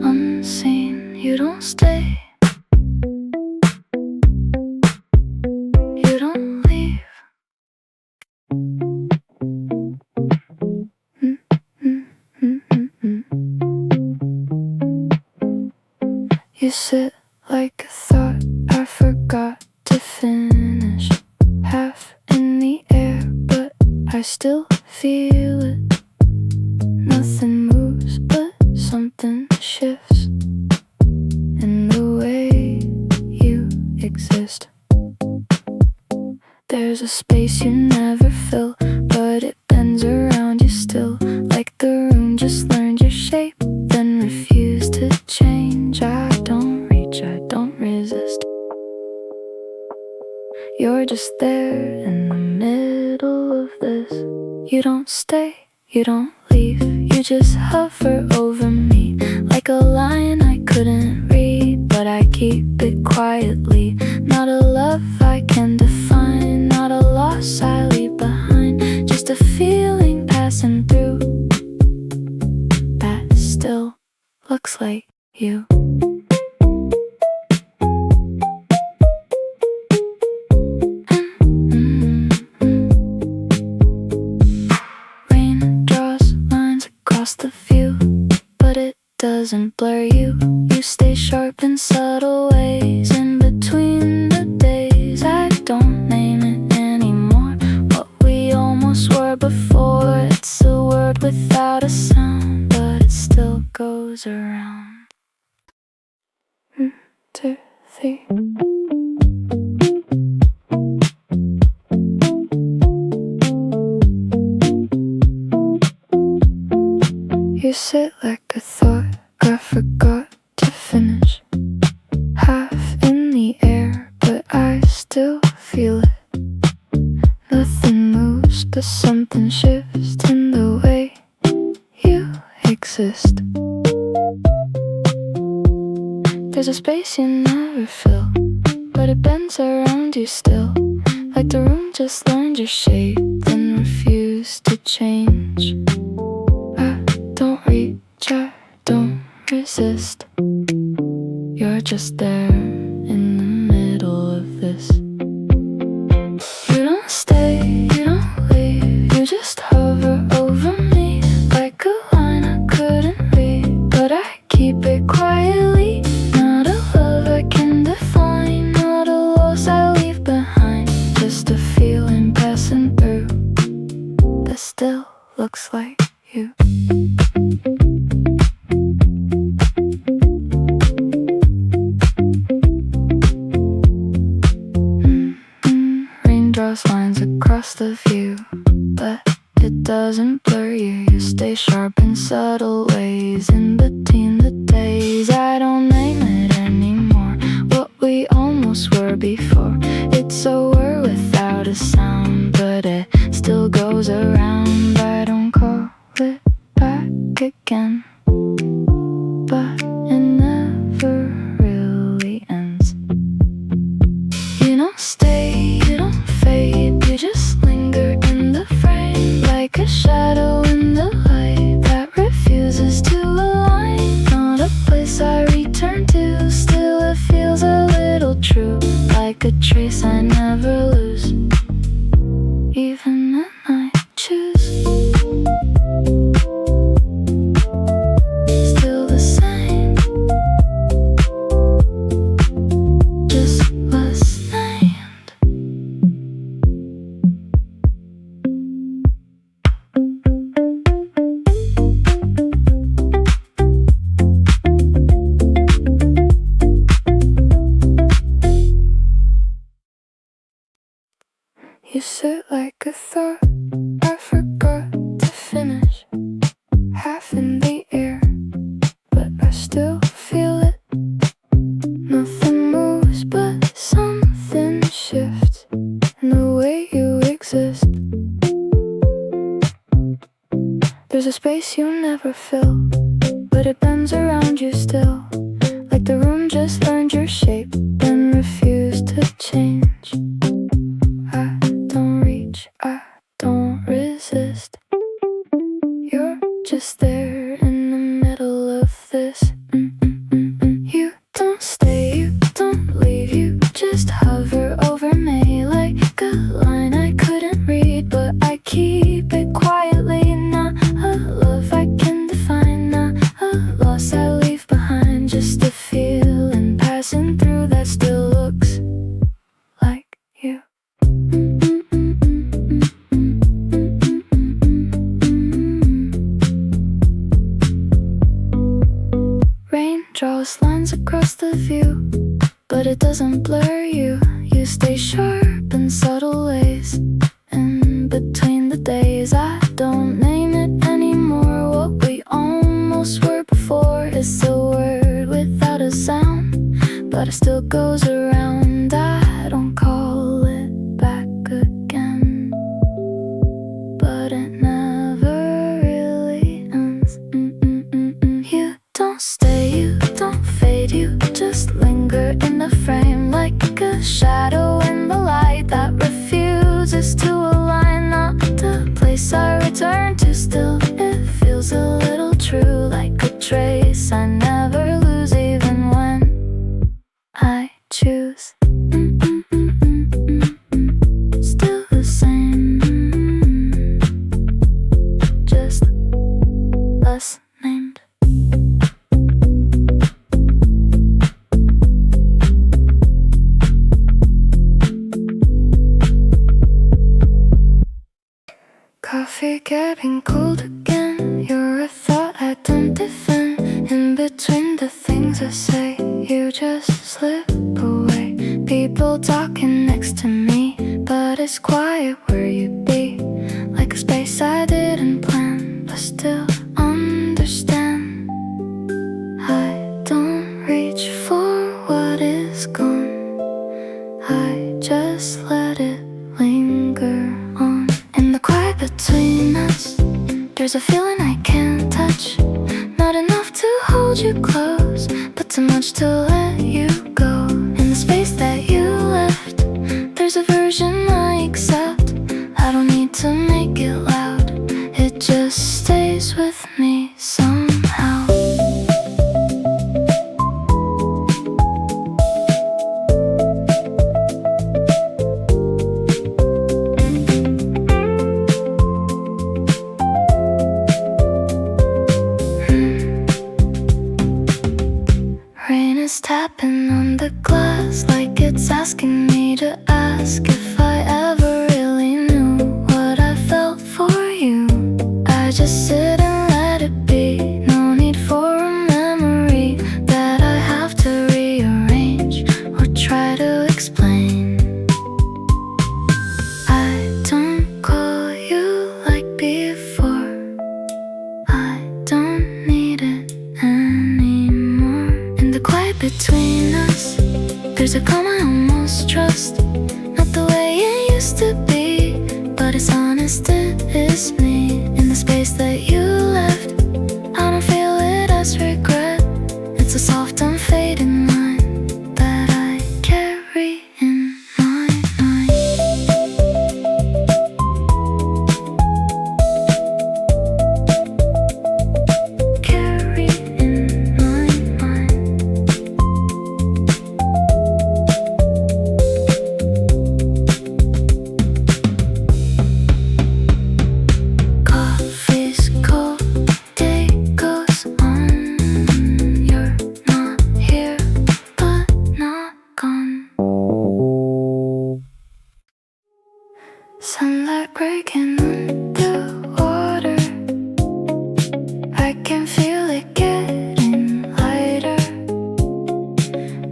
unseen. You don't stay, you don't leave. You sit like a thought I forgot to finish, half in the air, but I still feel it. Nothing moves, but something shifts in the way you exist. There's a space you never fill, but it bends around you still, like the room just learned your shape, then refused to change. I don't reach, I don't resist. You're just there in the middle of this. You don't stay, you don't leave, you just hover over me like a line I couldn't read, but I keep it quietly. Not a love I can define, not a loss I leave behind, just a feeling passing through that still looks like you. Rain draws lines across the view, but it doesn't blur you. You stay sharp in subtle ways in between the days. I don't name it anymore, what we almost were before. It's a word without a sound, but it still goes around. 1, 2, 3. You sit like a thought I forgot to finish, half in the air, but I still feel it. Nothing moves, but something shifts in the way you exist. There's a space you never fill, but it bends around you still, like the room just learned your shape, then refused refuse to change. I don't reach, I don't resist. You're just there in the middle of this. You don't stay, you don't leave, you just hover over me like a line I couldn't read, but I keep it quietly. Not a love I can define, not a loss I leave behind, just a feeling passing through that still looks like you. Draws lines across the view, but it doesn't blur you. You stay sharp in subtle ways in between the days. I don't name it anymore, what we almost were before. It's a word without a sound, but it still goes around. I don't call it back again, but it never really ends. You don't stay, you don't fade, you just linger in the frame like a shadow in the light that refuses to align. Not a place I return to, still it feels a little true, like a trace I never lose, even when I choose. Still the same, just less named. You sit like a thought I forgot to finish, half in the air, but I still feel it. Nothing moves but something shifts in the way you exist. There's a space you never fill, but it bends around you still, like the room just learned your shape and refused to change. I don't reach, I don't resist. You're just there in the middle of this. You don't stay, you don't leave, you just hover over me like a line I couldn't read, but I keep it quietly. Not a love I can define, not a loss I leave behind, just a feeling passing through that still looks like you. Rain draws lines across the view, but it doesn't blur you. You stay sharp in subtle ways in between the days. I don't name it anymore, what we almost were before. It's a word without a sound, but it still goes around. I don't call it back again, but it never really ends. You don't stay, you don't fade, you just linger in the frame like a shadow in the light that refuses to align. Not the place I return to, still it feels a little true, like a trace I never lose, even when I choose. Still the same, just less named. Coffee getting cold again, you're a thought I don't defend. In between the things I say, you just slip away. People talking next to me, but it's quiet where you be, like a space I didn't plan, but still understand. I don't reach for what is gone, I just let it linger on. In the quiet between us, there's a feeling I can't touch, not enough to hold you close, but too much to let you go. In the space that you left, there's a version I accept. I don't need to make it loud, from the glass, like it's asking me to ask if I ever really knew what I felt for you. I just sit and let it be. No need for a memory that I have to rearrange or try to explain. I don't call you like before. I don't need it anymore. In the quiet between us, there's a calm I almost trust. Not the way it used to be, but it's honest, it is me. In the space that you left, I don't feel it as regret. It's a soft unfading line that I carry in my mind. Carry in my mind. Coffee's cold, day goes on. You're not here, but not gone. Sunlight breaking on the water. I can feel it getting lighter.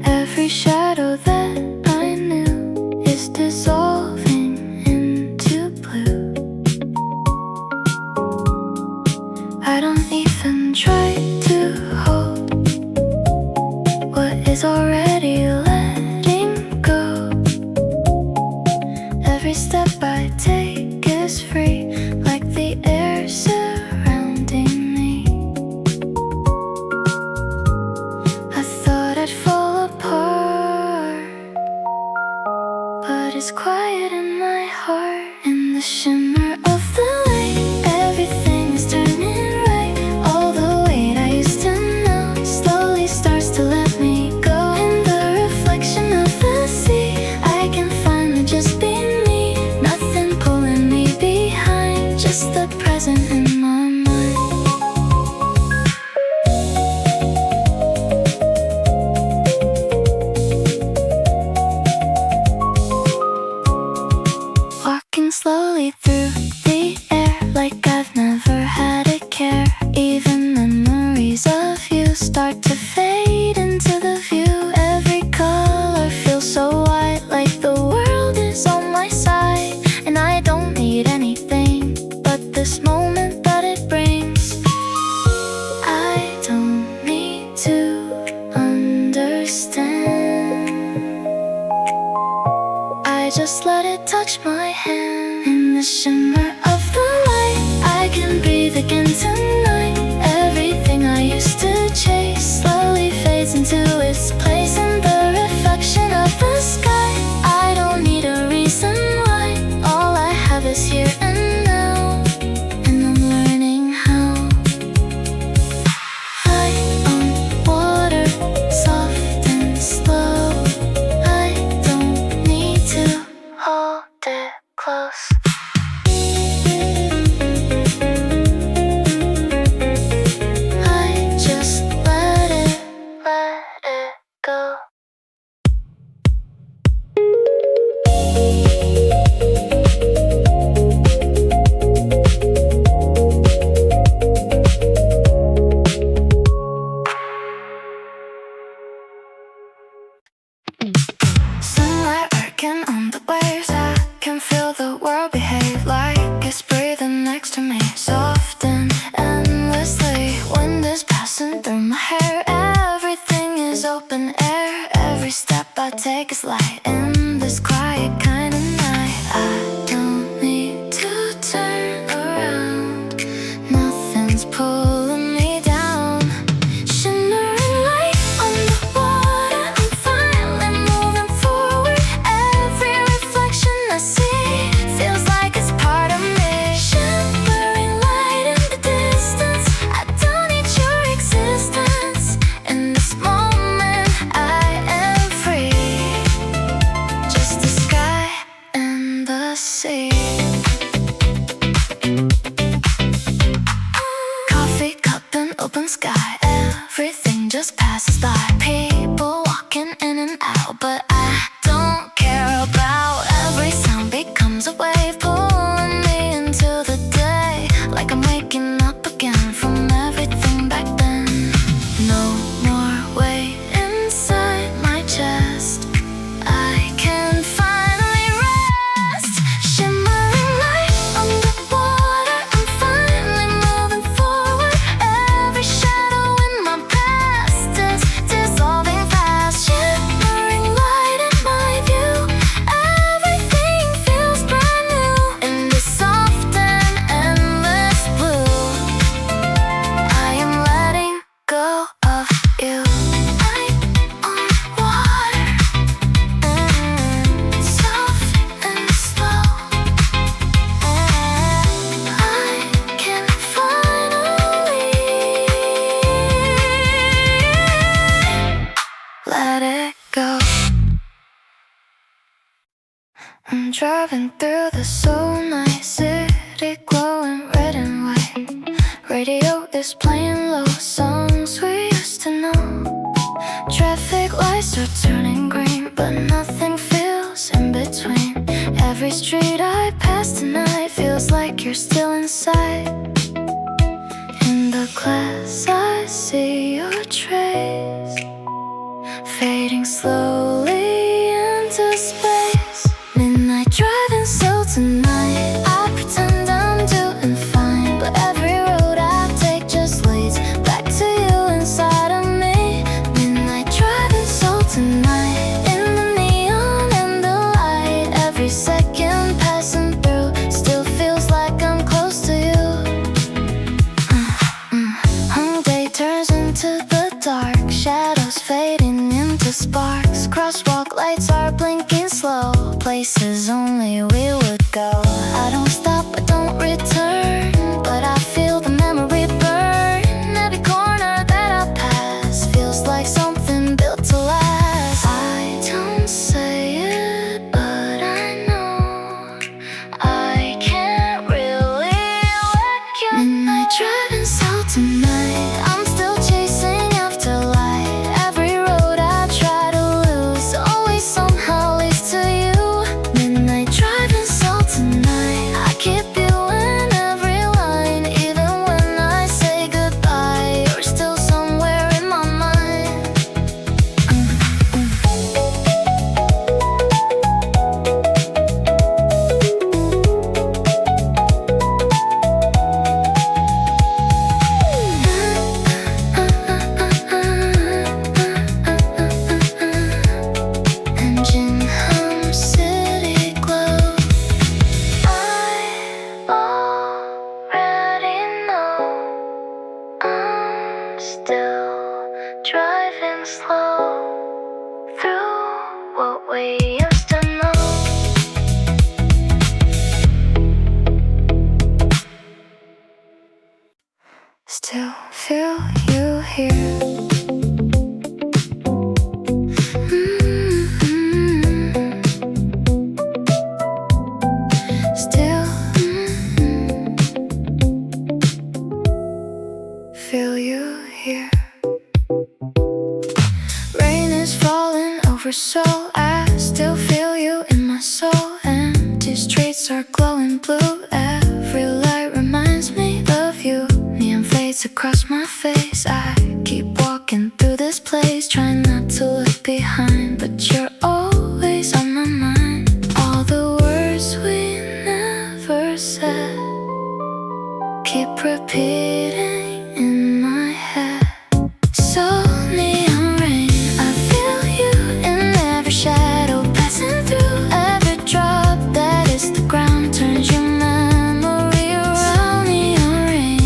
Every shadow that I knew is dissolving into blue. I don't even try to hold what is already letting go. Every step I take is free, like the air surrounding me. I thought I'd fall apart, but it's quiet in my heart. In the shimmer of the light, everything is turning right. All the weight I used to know slowly starts to let me go. In the reflection of the sea, I can finally just be me. Nothing pulling me behind, just the present in my mind. Walking slowly through the air, like I've never had a care. Even memories of you start to fade into the view. Every color feels so white, like the world is on my side. And I don't need anything but this moment that it brings. I don't need to understand. I just let it touch my hand. In the shimmer of the light, I can breathe again tonight. Everything I used to chase slowly fades into its place. In the reflection of the sky, I don't need a reason why. All I have is here and now, and I'm learning how. Light on water, soft and slow. I don't need to hold it close. I just let it go. Sunlight working on the waves. I can feel the world behave like it's breathing next to me, soft and endlessly. Wind is passing through my hair. Everything is open air. Every step I take is light in this quiet kind of night. I don't need to turn around. Nothing's pulling me down. Shimmering light on the water, I'm finally moving forward. Every reflection I see feels like it's part of me. Shimmering light in the distance, I don't need your existence. In this moment I am free, just the sky out, but I don't care about every sound becomes a wave pulling me into the day, like I'm waking up again from everything back then. No more weight inside my chest, I can finally rest. Shimmering light on the water, I'm finally moving forward. Every shadow in my past is dissolving fast. Shimmering light in my view, everything feels brand new in this soft and endless blue. I am letting go of you. I'm on water, soft and slow. I can finally let it go. I'm driving through the so nice city, glowing red and white. Radio is playing low songs we used to know. Traffic lights are turning green, but nothing feels in between. Every street I pass tonight feels like you're still inside. In the glass I see your trace, fading slowly into space. Midnight driving so tonight, I pretend I'm doing fine, but every road I take just leads back to you inside of me. Midnight driving so tonight, in the neon and the light, every second passing through still feels like I'm close to you. Day turns into the dark, shadows fading into sparks. Crosswalk lights are blinking slow, places only we would go. I don't stop, I don't return, but I feel the memory burn. Every corner that I pass feels like something built to last. I don't say it, but I know I can't really let you know. Midnight driving so tonight, I'm still chasing after light. Every road I try to lose always somehow leads to you. Midnight driving so tonight, I keep you in every line. Even when I say goodbye, you're still somewhere in my mind. Engine hum, city glow. I already know I'm still driving slow through what we used to know. Still feel you here. Still feel you here. Rain is falling over, so I still feel you in my soul. Empty streets are glowing blue, every light reminds me of you. Neon fades across my face, I keep walking through this place, trying not to look behind, but you're always on my mind. All the words we never said keep repeating in my head. So neon rain, I feel you in every shadow passing through. Every drop that hits the ground turns your memory around. Neon rain,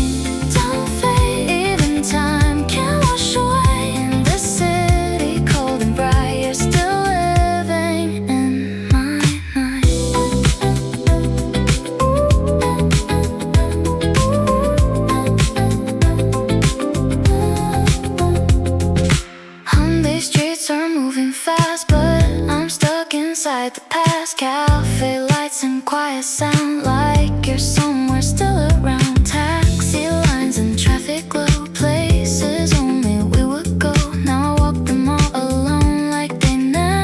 don't fade, even time can't wash away. In this city cold and bright, you're still living in my night. These streets are moving fast, but I'm stuck inside the past. Cafe lights and quiet sound like you're somewhere still around. Taxi lines and traffic glow, places only we would go. Now I walk them all alone like they never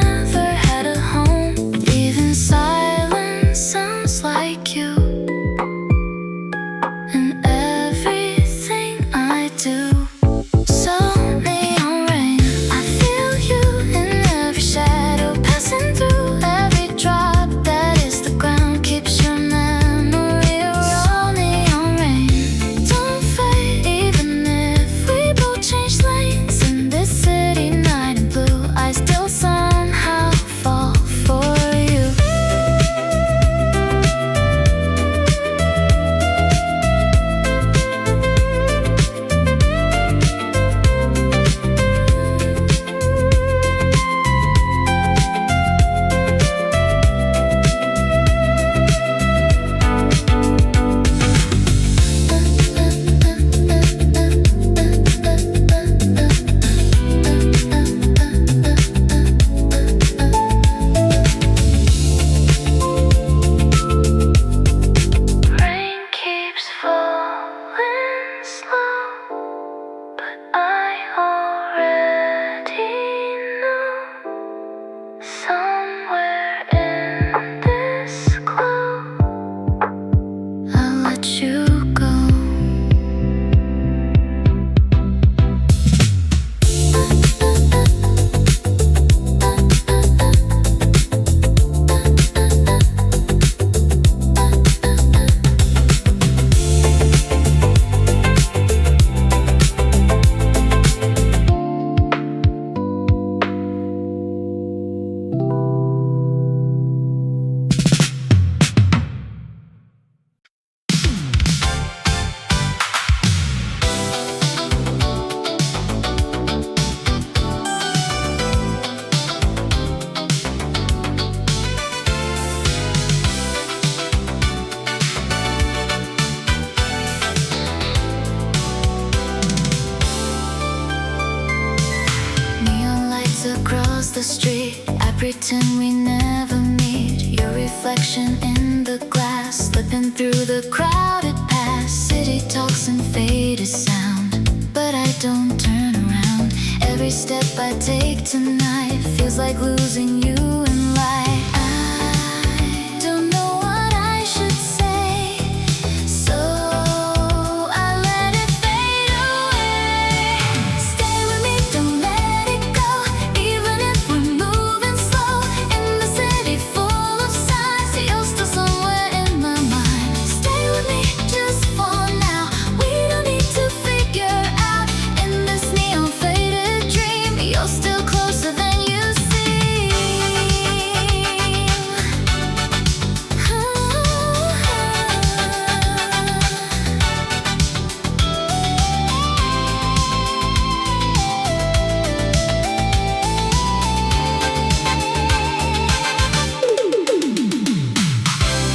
pretend we never meet. Your reflection in the glass, slipping through the crowded past. City talks and faded sound, but I don't turn around. Every step I take tonight feels like losing you in light. I don't know what I should say, so I let it fade away. Stay with me, don't let it go, even if we're moving slow. In the city full of signs, you're still somewhere in my mind. Stay with me just for now, we don't need to figure out. In this neon faded dream, you're still closer than you seem.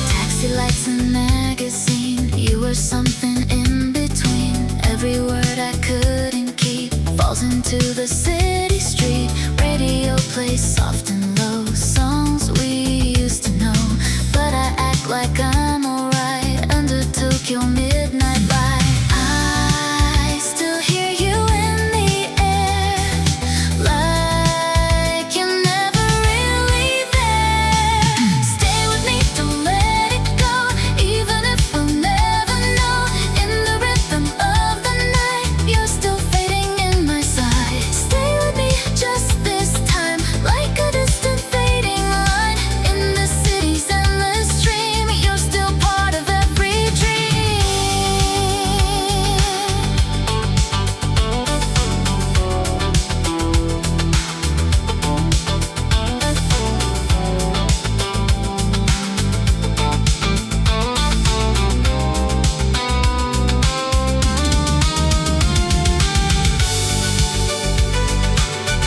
Taxi lights and magazine, you were something in between. Every word I couldn't keep falls into the city street. Radio plays soft and low, songs we used to know, but I act like I'm alright under Tokyo midnight light. I still hear you in the air, like you're never really there. Stay with me, don't let it go, even if we'll never know. In the rhythm of the night, you're still fading in my sight. Stay with me just this time, like a distant fading line. In the city's endless stream, you're still part of every dream.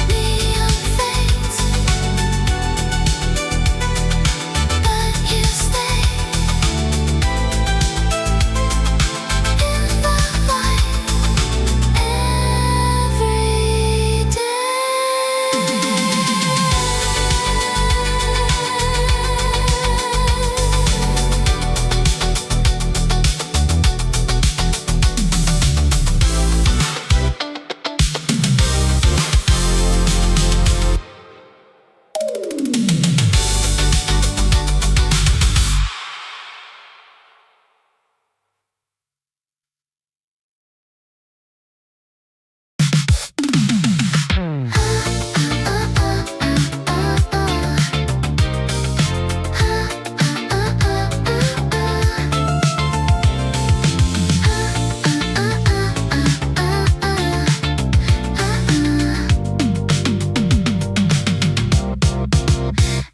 Neon fades, but you stay in the light every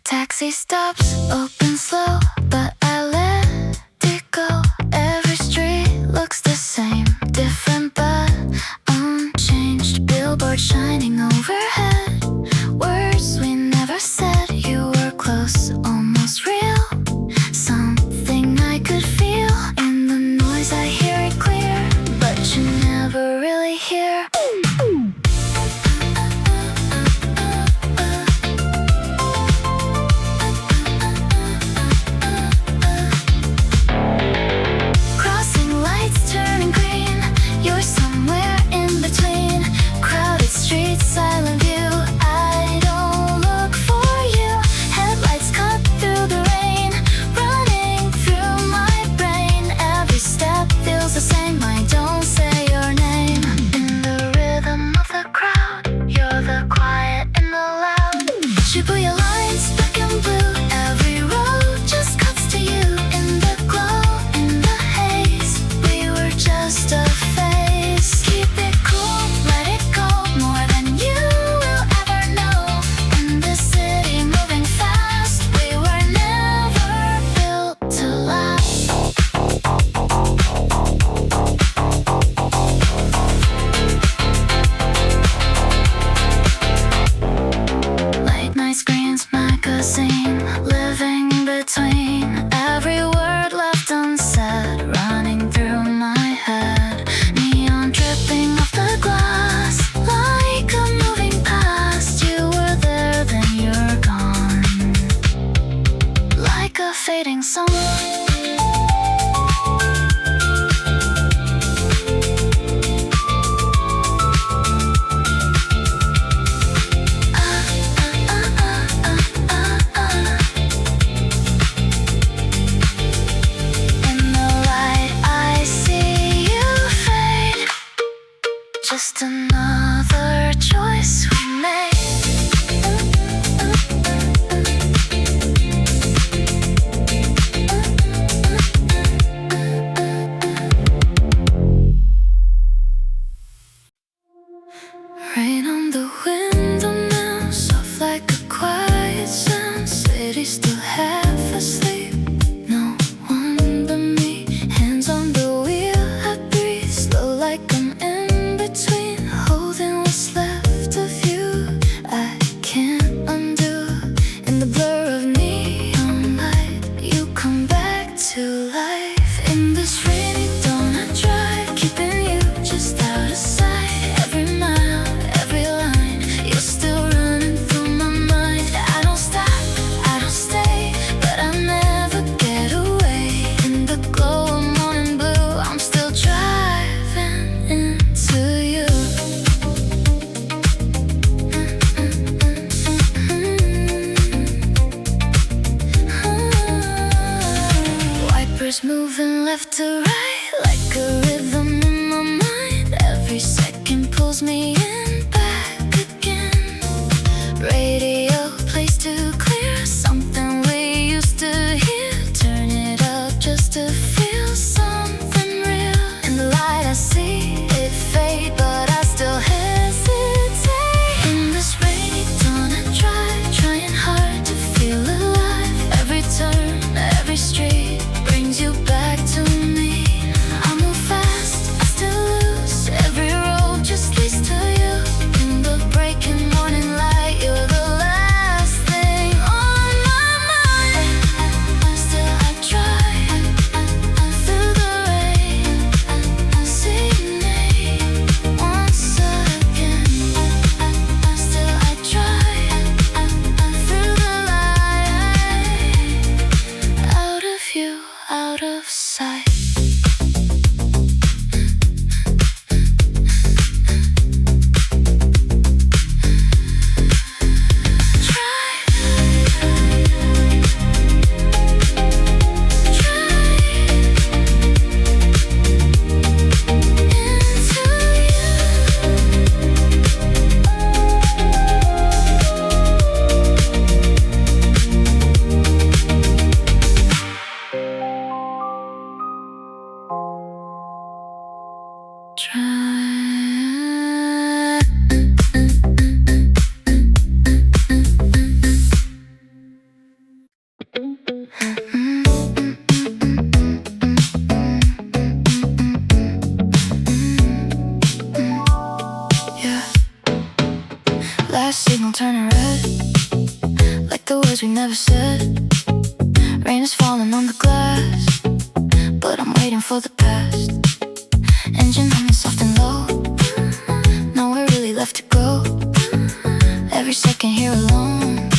Taxi stops, open slow, but I let it go. Every street looks the same, different but unchanged. Billboard shining overhead, words we never said. You were close, almost real, something I could feel. In the noise I hear it clear, but you never really hear. Crossing lights turning green, you're somewhere in between. Crowded streets, silent view, I don't look for you. Headlights cut through the rain, running through my brain. Every step feels the same, I don't say your name. In the rhythm of the crowd, you're the quiet and the loud. Shibuya lines, black and blue, every road just cuts to you. In the glow, in the haze, we were just a phase. Keep it cool, let it go, more than you will ever know. In this city moving fast, we were never built to last. Late night screens, magazine, living between. Every word left unsaid, running through my head. Neon dripping off the glass, like a moving past. You were there, then you're gone. dating someone. Just another choice we made. Rain on the window now, soft like a quiet sound. City still half asleep, no one but me. Hands on the wheel, I breathe slow like I'm in between, holding what's left of you. I can't undo. In the blur of neon light, you come back to life. In this rainy dawn I drive, keeping you just out of sight. Every mile, every line, you're still running through my mind. I don't stop, I don't stay, but I never get away. In the glow of morning blue, I'm still driving into you. Wipers moving left to right, like a rhythm in my mind. Every second pulls me in, back again. Radio plays too clear, something we used to hear. Turn it up just to feel something real. In the light I see it fade, but I still hesitate. In this rainy dawn I drive, trying hard to feel alive. Every turn, every street brings you back to me. I move fast, I still lose. Every road just leads to you. In the breaking morning light, you're the last thing on my mind. Still I try, through the rain, see your name once again. Still I try, through the light, out of view, out of sight. Last signal turning red, like the words we never said. Rain is falling on the glass, but I'm waiting for the past. Engine humming soft and low, nowhere really left to go. Every second here alone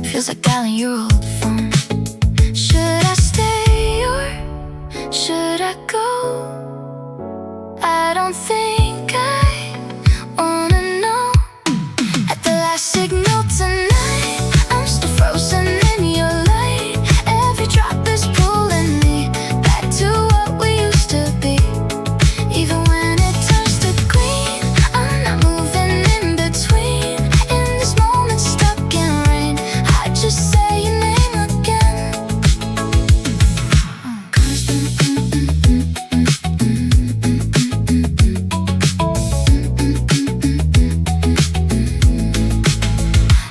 feels like dialing your old phone. Should I stay or should I go? I don't think I wanna know. At the last signal tonight, I'm still frozen in your light. Every drop is pulling me back to what we used to be. Even when it turns to green, I'm not moving in between. In this moment stuck in rain, I just say your name again.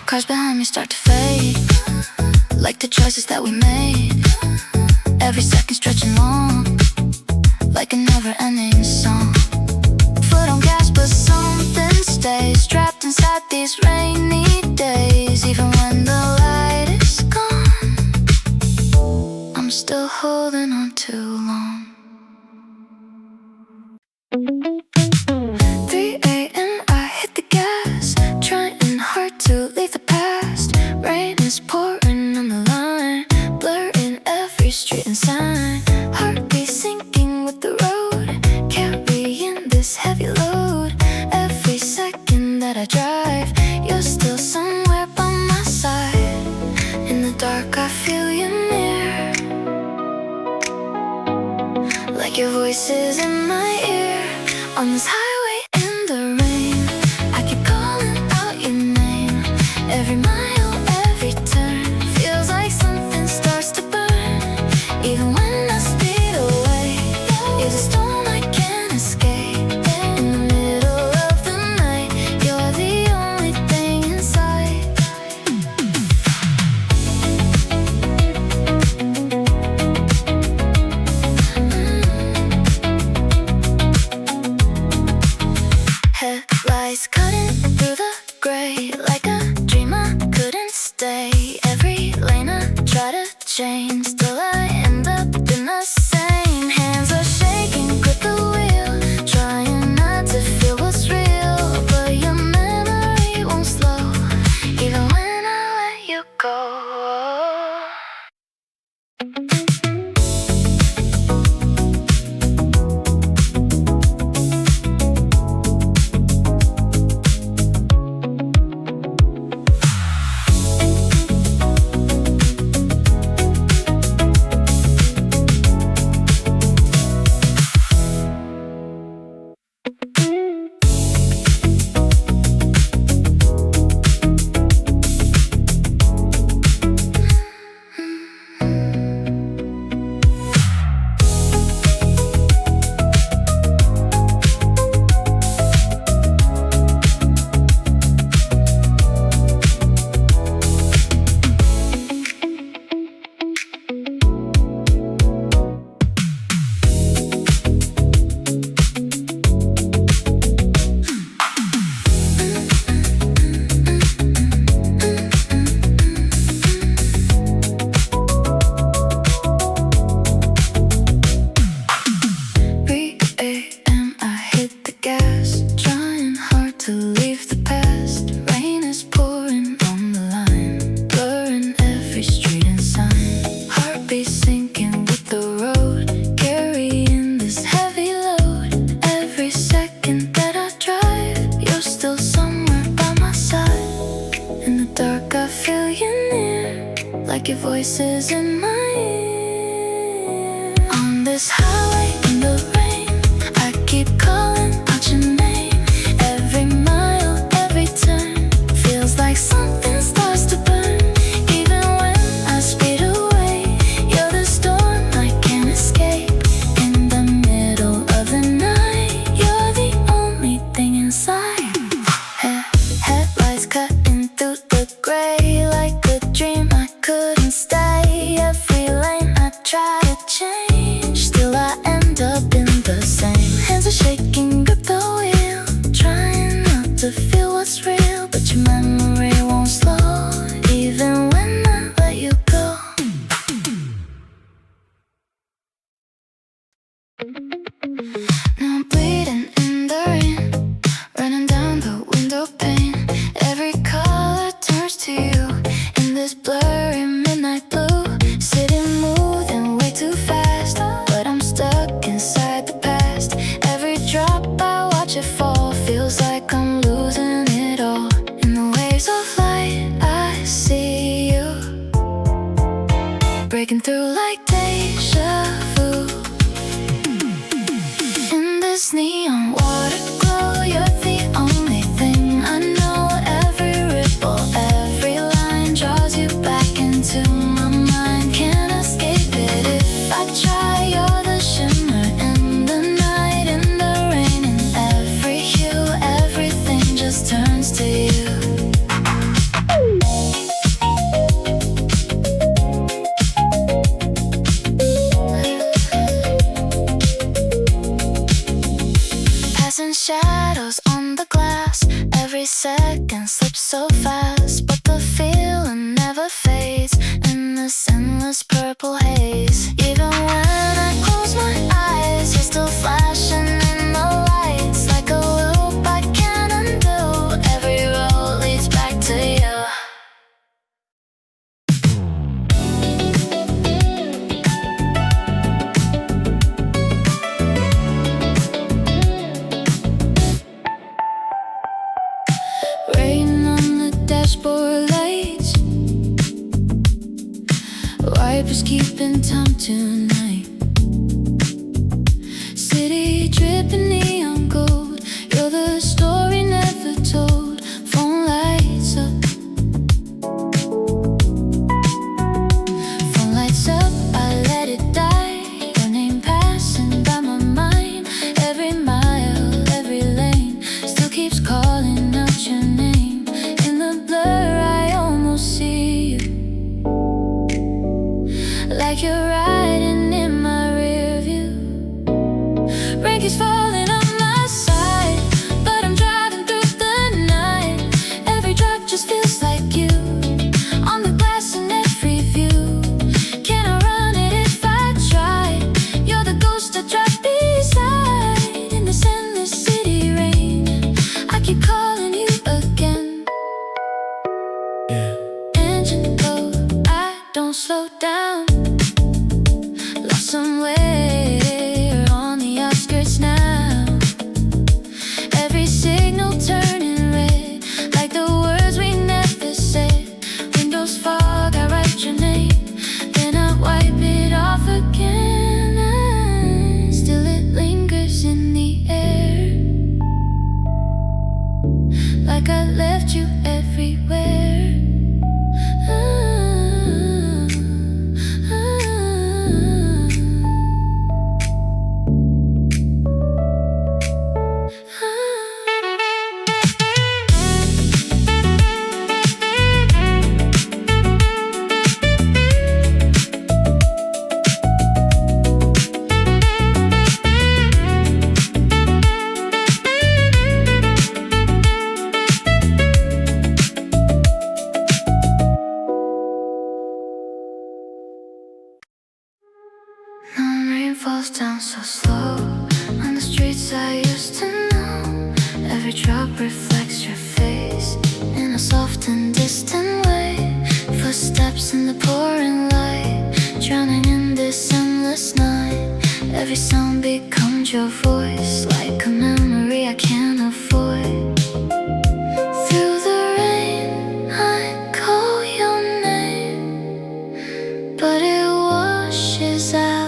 'Cause behind me start to fade, like the choices that we made. Every second stretching long, like a never-ending song. Foot on gas but something stays trapped inside these rainy days. Even when the light is gone, I'm still holding on too long. 3 a.m. I hit the gas, trying hard to leave the past. Rain is pouring on the line, blurring On this highway in the rain, I keep calling out your name. Every mile, every turn, feels like something starts to burn. Even when I speed away, it's a storm I can't escape. In the middle of the night, you're the only thing inside. Headlights cutting through the gray, like a dream I couldn't stay. Every lane I try to change, still I end up in the same. Hands are shaking, grip the wheel, trying not to feel what's real. But your memory won't slow, even when I let you go. Your voice is in my ear. On this highway in the rain, I keep calling out your name. Every mile, every turn, feels like something starts to burn. Even when I speed away, you're the storm I can't escape. In the middle of the night, you're the only thing inside. Headlights cutting through the gray, like a dream I couldn't stay. Every lane I try to change, still I end up in the same. Hands are shaking, grip the wheel, trying not to feel what's real. But your memory won't slow, even when I let you go. Now I'm bleeding in the rain, running down the window pane. Every color turns to you in this blurry midnight blue. Sitting moving way too fast, but I'm stuck inside the past. Every drop I watch it fall, feels like I'm losing it all. In the waves of light I see you, breaking through like deja vu. In this neon water glow, you're the only thing I know. Every ripple, every line draws you back into my mind. Can't escape it if I try. You're the shimmer in the night, in the rain, in every hue. Everything just turns to you. Passing shadows on the glass, every second slips so fast. But the feeling never fades in this endless purple haze. Even when I close my eyes, you're still flashing in the lights. Like a loop I can't undo, every road leads back to you. Rain on the dashboard lights, wipers keeping time tonight. City dripping neon gold. like you're riding in my rear view. Rain keeps falling on my side, but I'm driving through the night. Every drop just feels like you on the glass in every view. Can I run it if I try? You're the ghost I drive beside in this endless city rain. I keep calling you again. Engine go, I don't slow down. Lost somewhere on the outskirts now. Every signal turning red, like the words we never said. Windows fog, I write your name, then I wipe it off again. And still it lingers in the air, like I left you everywhere. Falls down so slow on the streets I used to know. Every drop reflects your face in a soft and distant way. Footsteps in the pouring light, drowning in this endless night. Every sound becomes your voice, like a memory I can't avoid. Through the rain I call your name, but it washes out.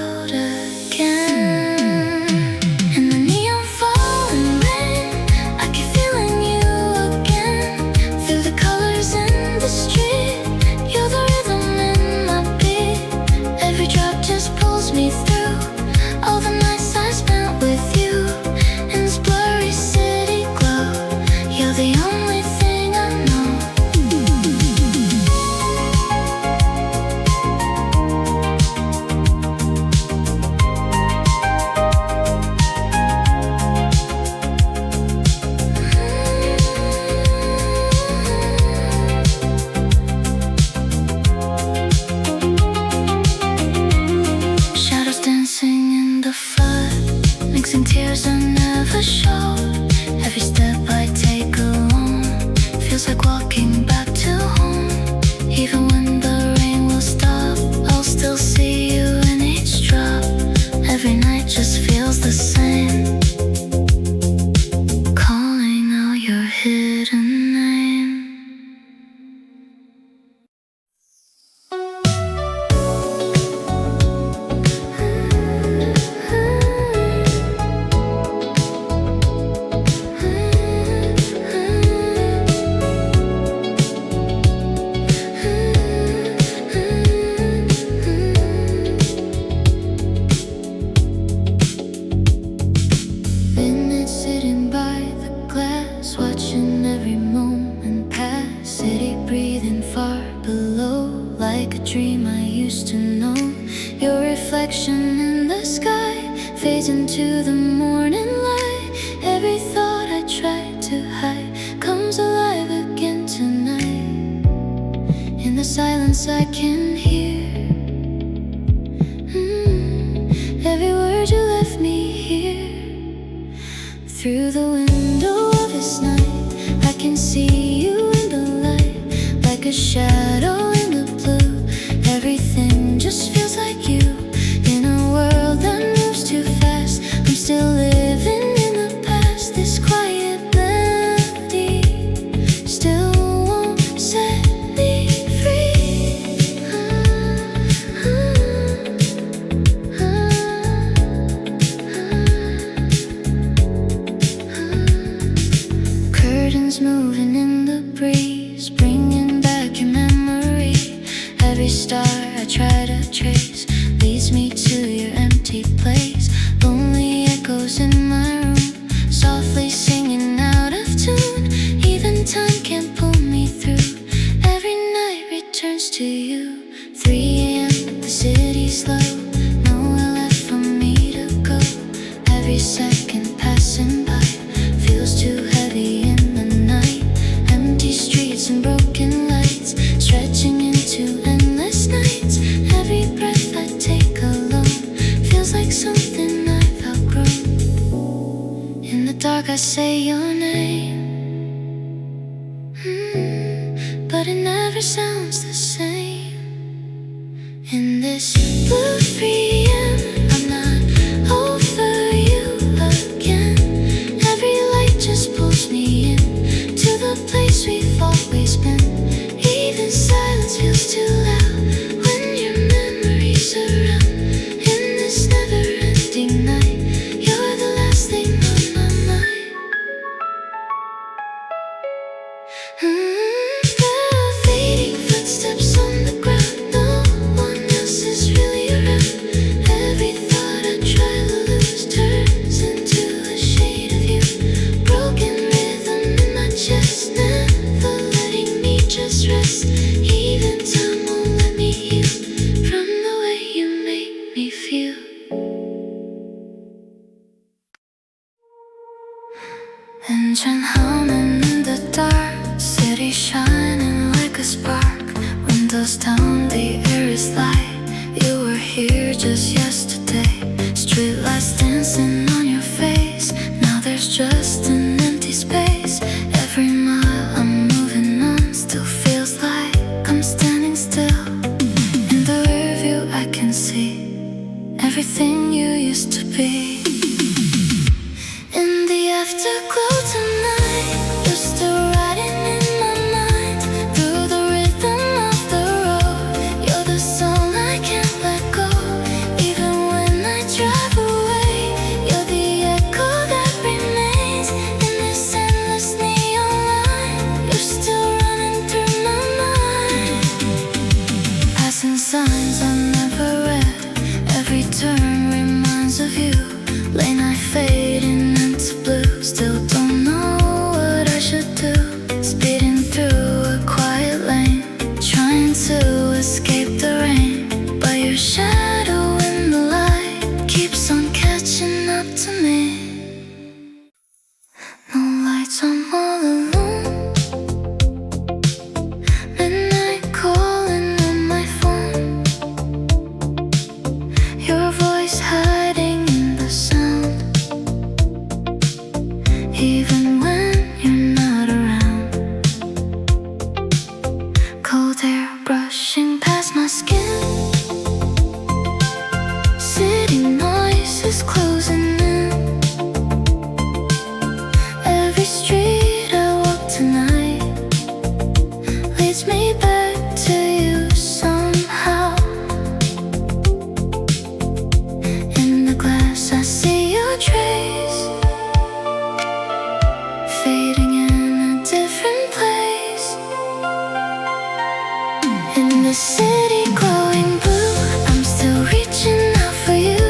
Tears I never showed. Every step I take alone feels like walking back to home. Even when the rain will stop, I'll still see you in each drop. Every night just feels the same, calling out your hidden name. Dream I used to know. Your reflection in the sky fades into the morning light. Every thought I tried to hide comes alive again tonight. In the silence I can hear every word you left me here. Through the window of this night I can see you in the light, like a shadow in the blue. Everything just feels like you. In a world that moves too fast, I'm still living in the past. This quiet melody still won't set me free. Curtains moving in the breeze, bringing back your memory. Every star I try to trace leads me to your empty place. Lonely echoes in my room, softly singing out of tune. Even time can't pull me through. Every night returns to you. 3 a.m. the city slow. Nowhere left for me to go. Every second passing by feels too heavy in the night. Empty streets and broken lights stretching into endless nights. Every breath I take alone feels like something I've outgrown. In the dark I say your name, but it never sounds the same. In this blue 3 AM, I'm not over you again. Every light just pulls me in to the place we've always been. Even silence feels too loud when your memory's around. In this never-ending night, you're the last thing on my mind. There are fading footsteps on the ground. No one else is really around. Every thought I try to lose turns into a shade of you. Broken rhythm in my chest, never letting me just rest. Even time won't let me heal from the way you make me feel. Engine humming in the dark, city shining like a spark. Windows down, the air is light. You were here just yesterday. Streetlights dancing on your face. Now there's just an empty space. Every mile I'm moving on still feels like I'm standing still. In the rearview I can see everything you used to be. In the afterglow tonight, you're still riding in my mind. Through the rhythm of the road, you're the song I can't let go. Even when I drive away, you're the echo that remains. In this endless neon line, you're still running through my mind. Passing signs I never read, every turn reminds of you. Late night fading into blue, still don't know what I should do. Speeding through a quiet lane, trying to escape the rain. But your shadow in the light keeps on catching up to me. No lights, I'm all alone. Midnight calling on my phone. Your voice hiding in the sound. Even when you're not around. Cold air brushing past my skin. City noises closing in. Every street I walk tonight leads me back to you somehow. In the glass I see your trace, fading in a different place. In the city glowing blue, I'm still reaching out for you.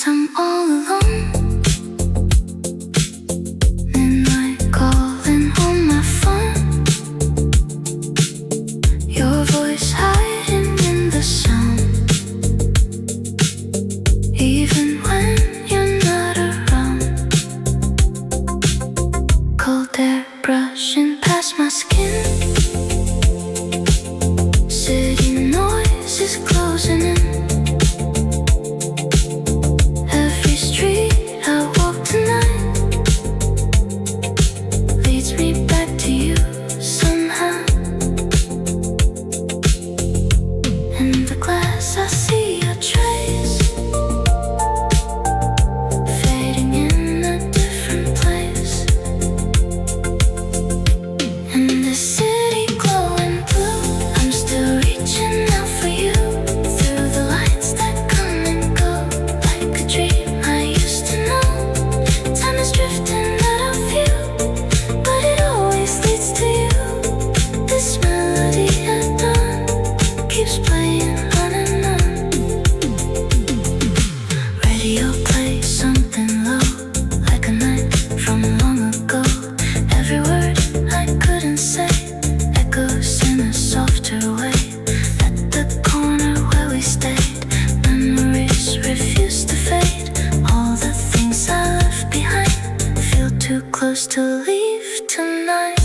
Sometimes I'm all alone. Midnight calling on my phone. Your voice hiding in the sound. Even when you're not around. Cold air brushing past my skin. City noise is closing in. Every street I walk tonight leads me back to you somehow. In the glass I see your trace, fading in a different place. In the city glowing blue, I'm still reaching out for you. Through the lights that come and go, like a dream I used to know. Time is drifting out of view, but it always leads to you. This melody at dawn keeps playing on and on. Radio plays something low, like a night from long ago. Every word I couldn't say echoes in a softer way. At the corner where we stayed, memories refuse to fade. All the things I left behind feel too close to leave tonight.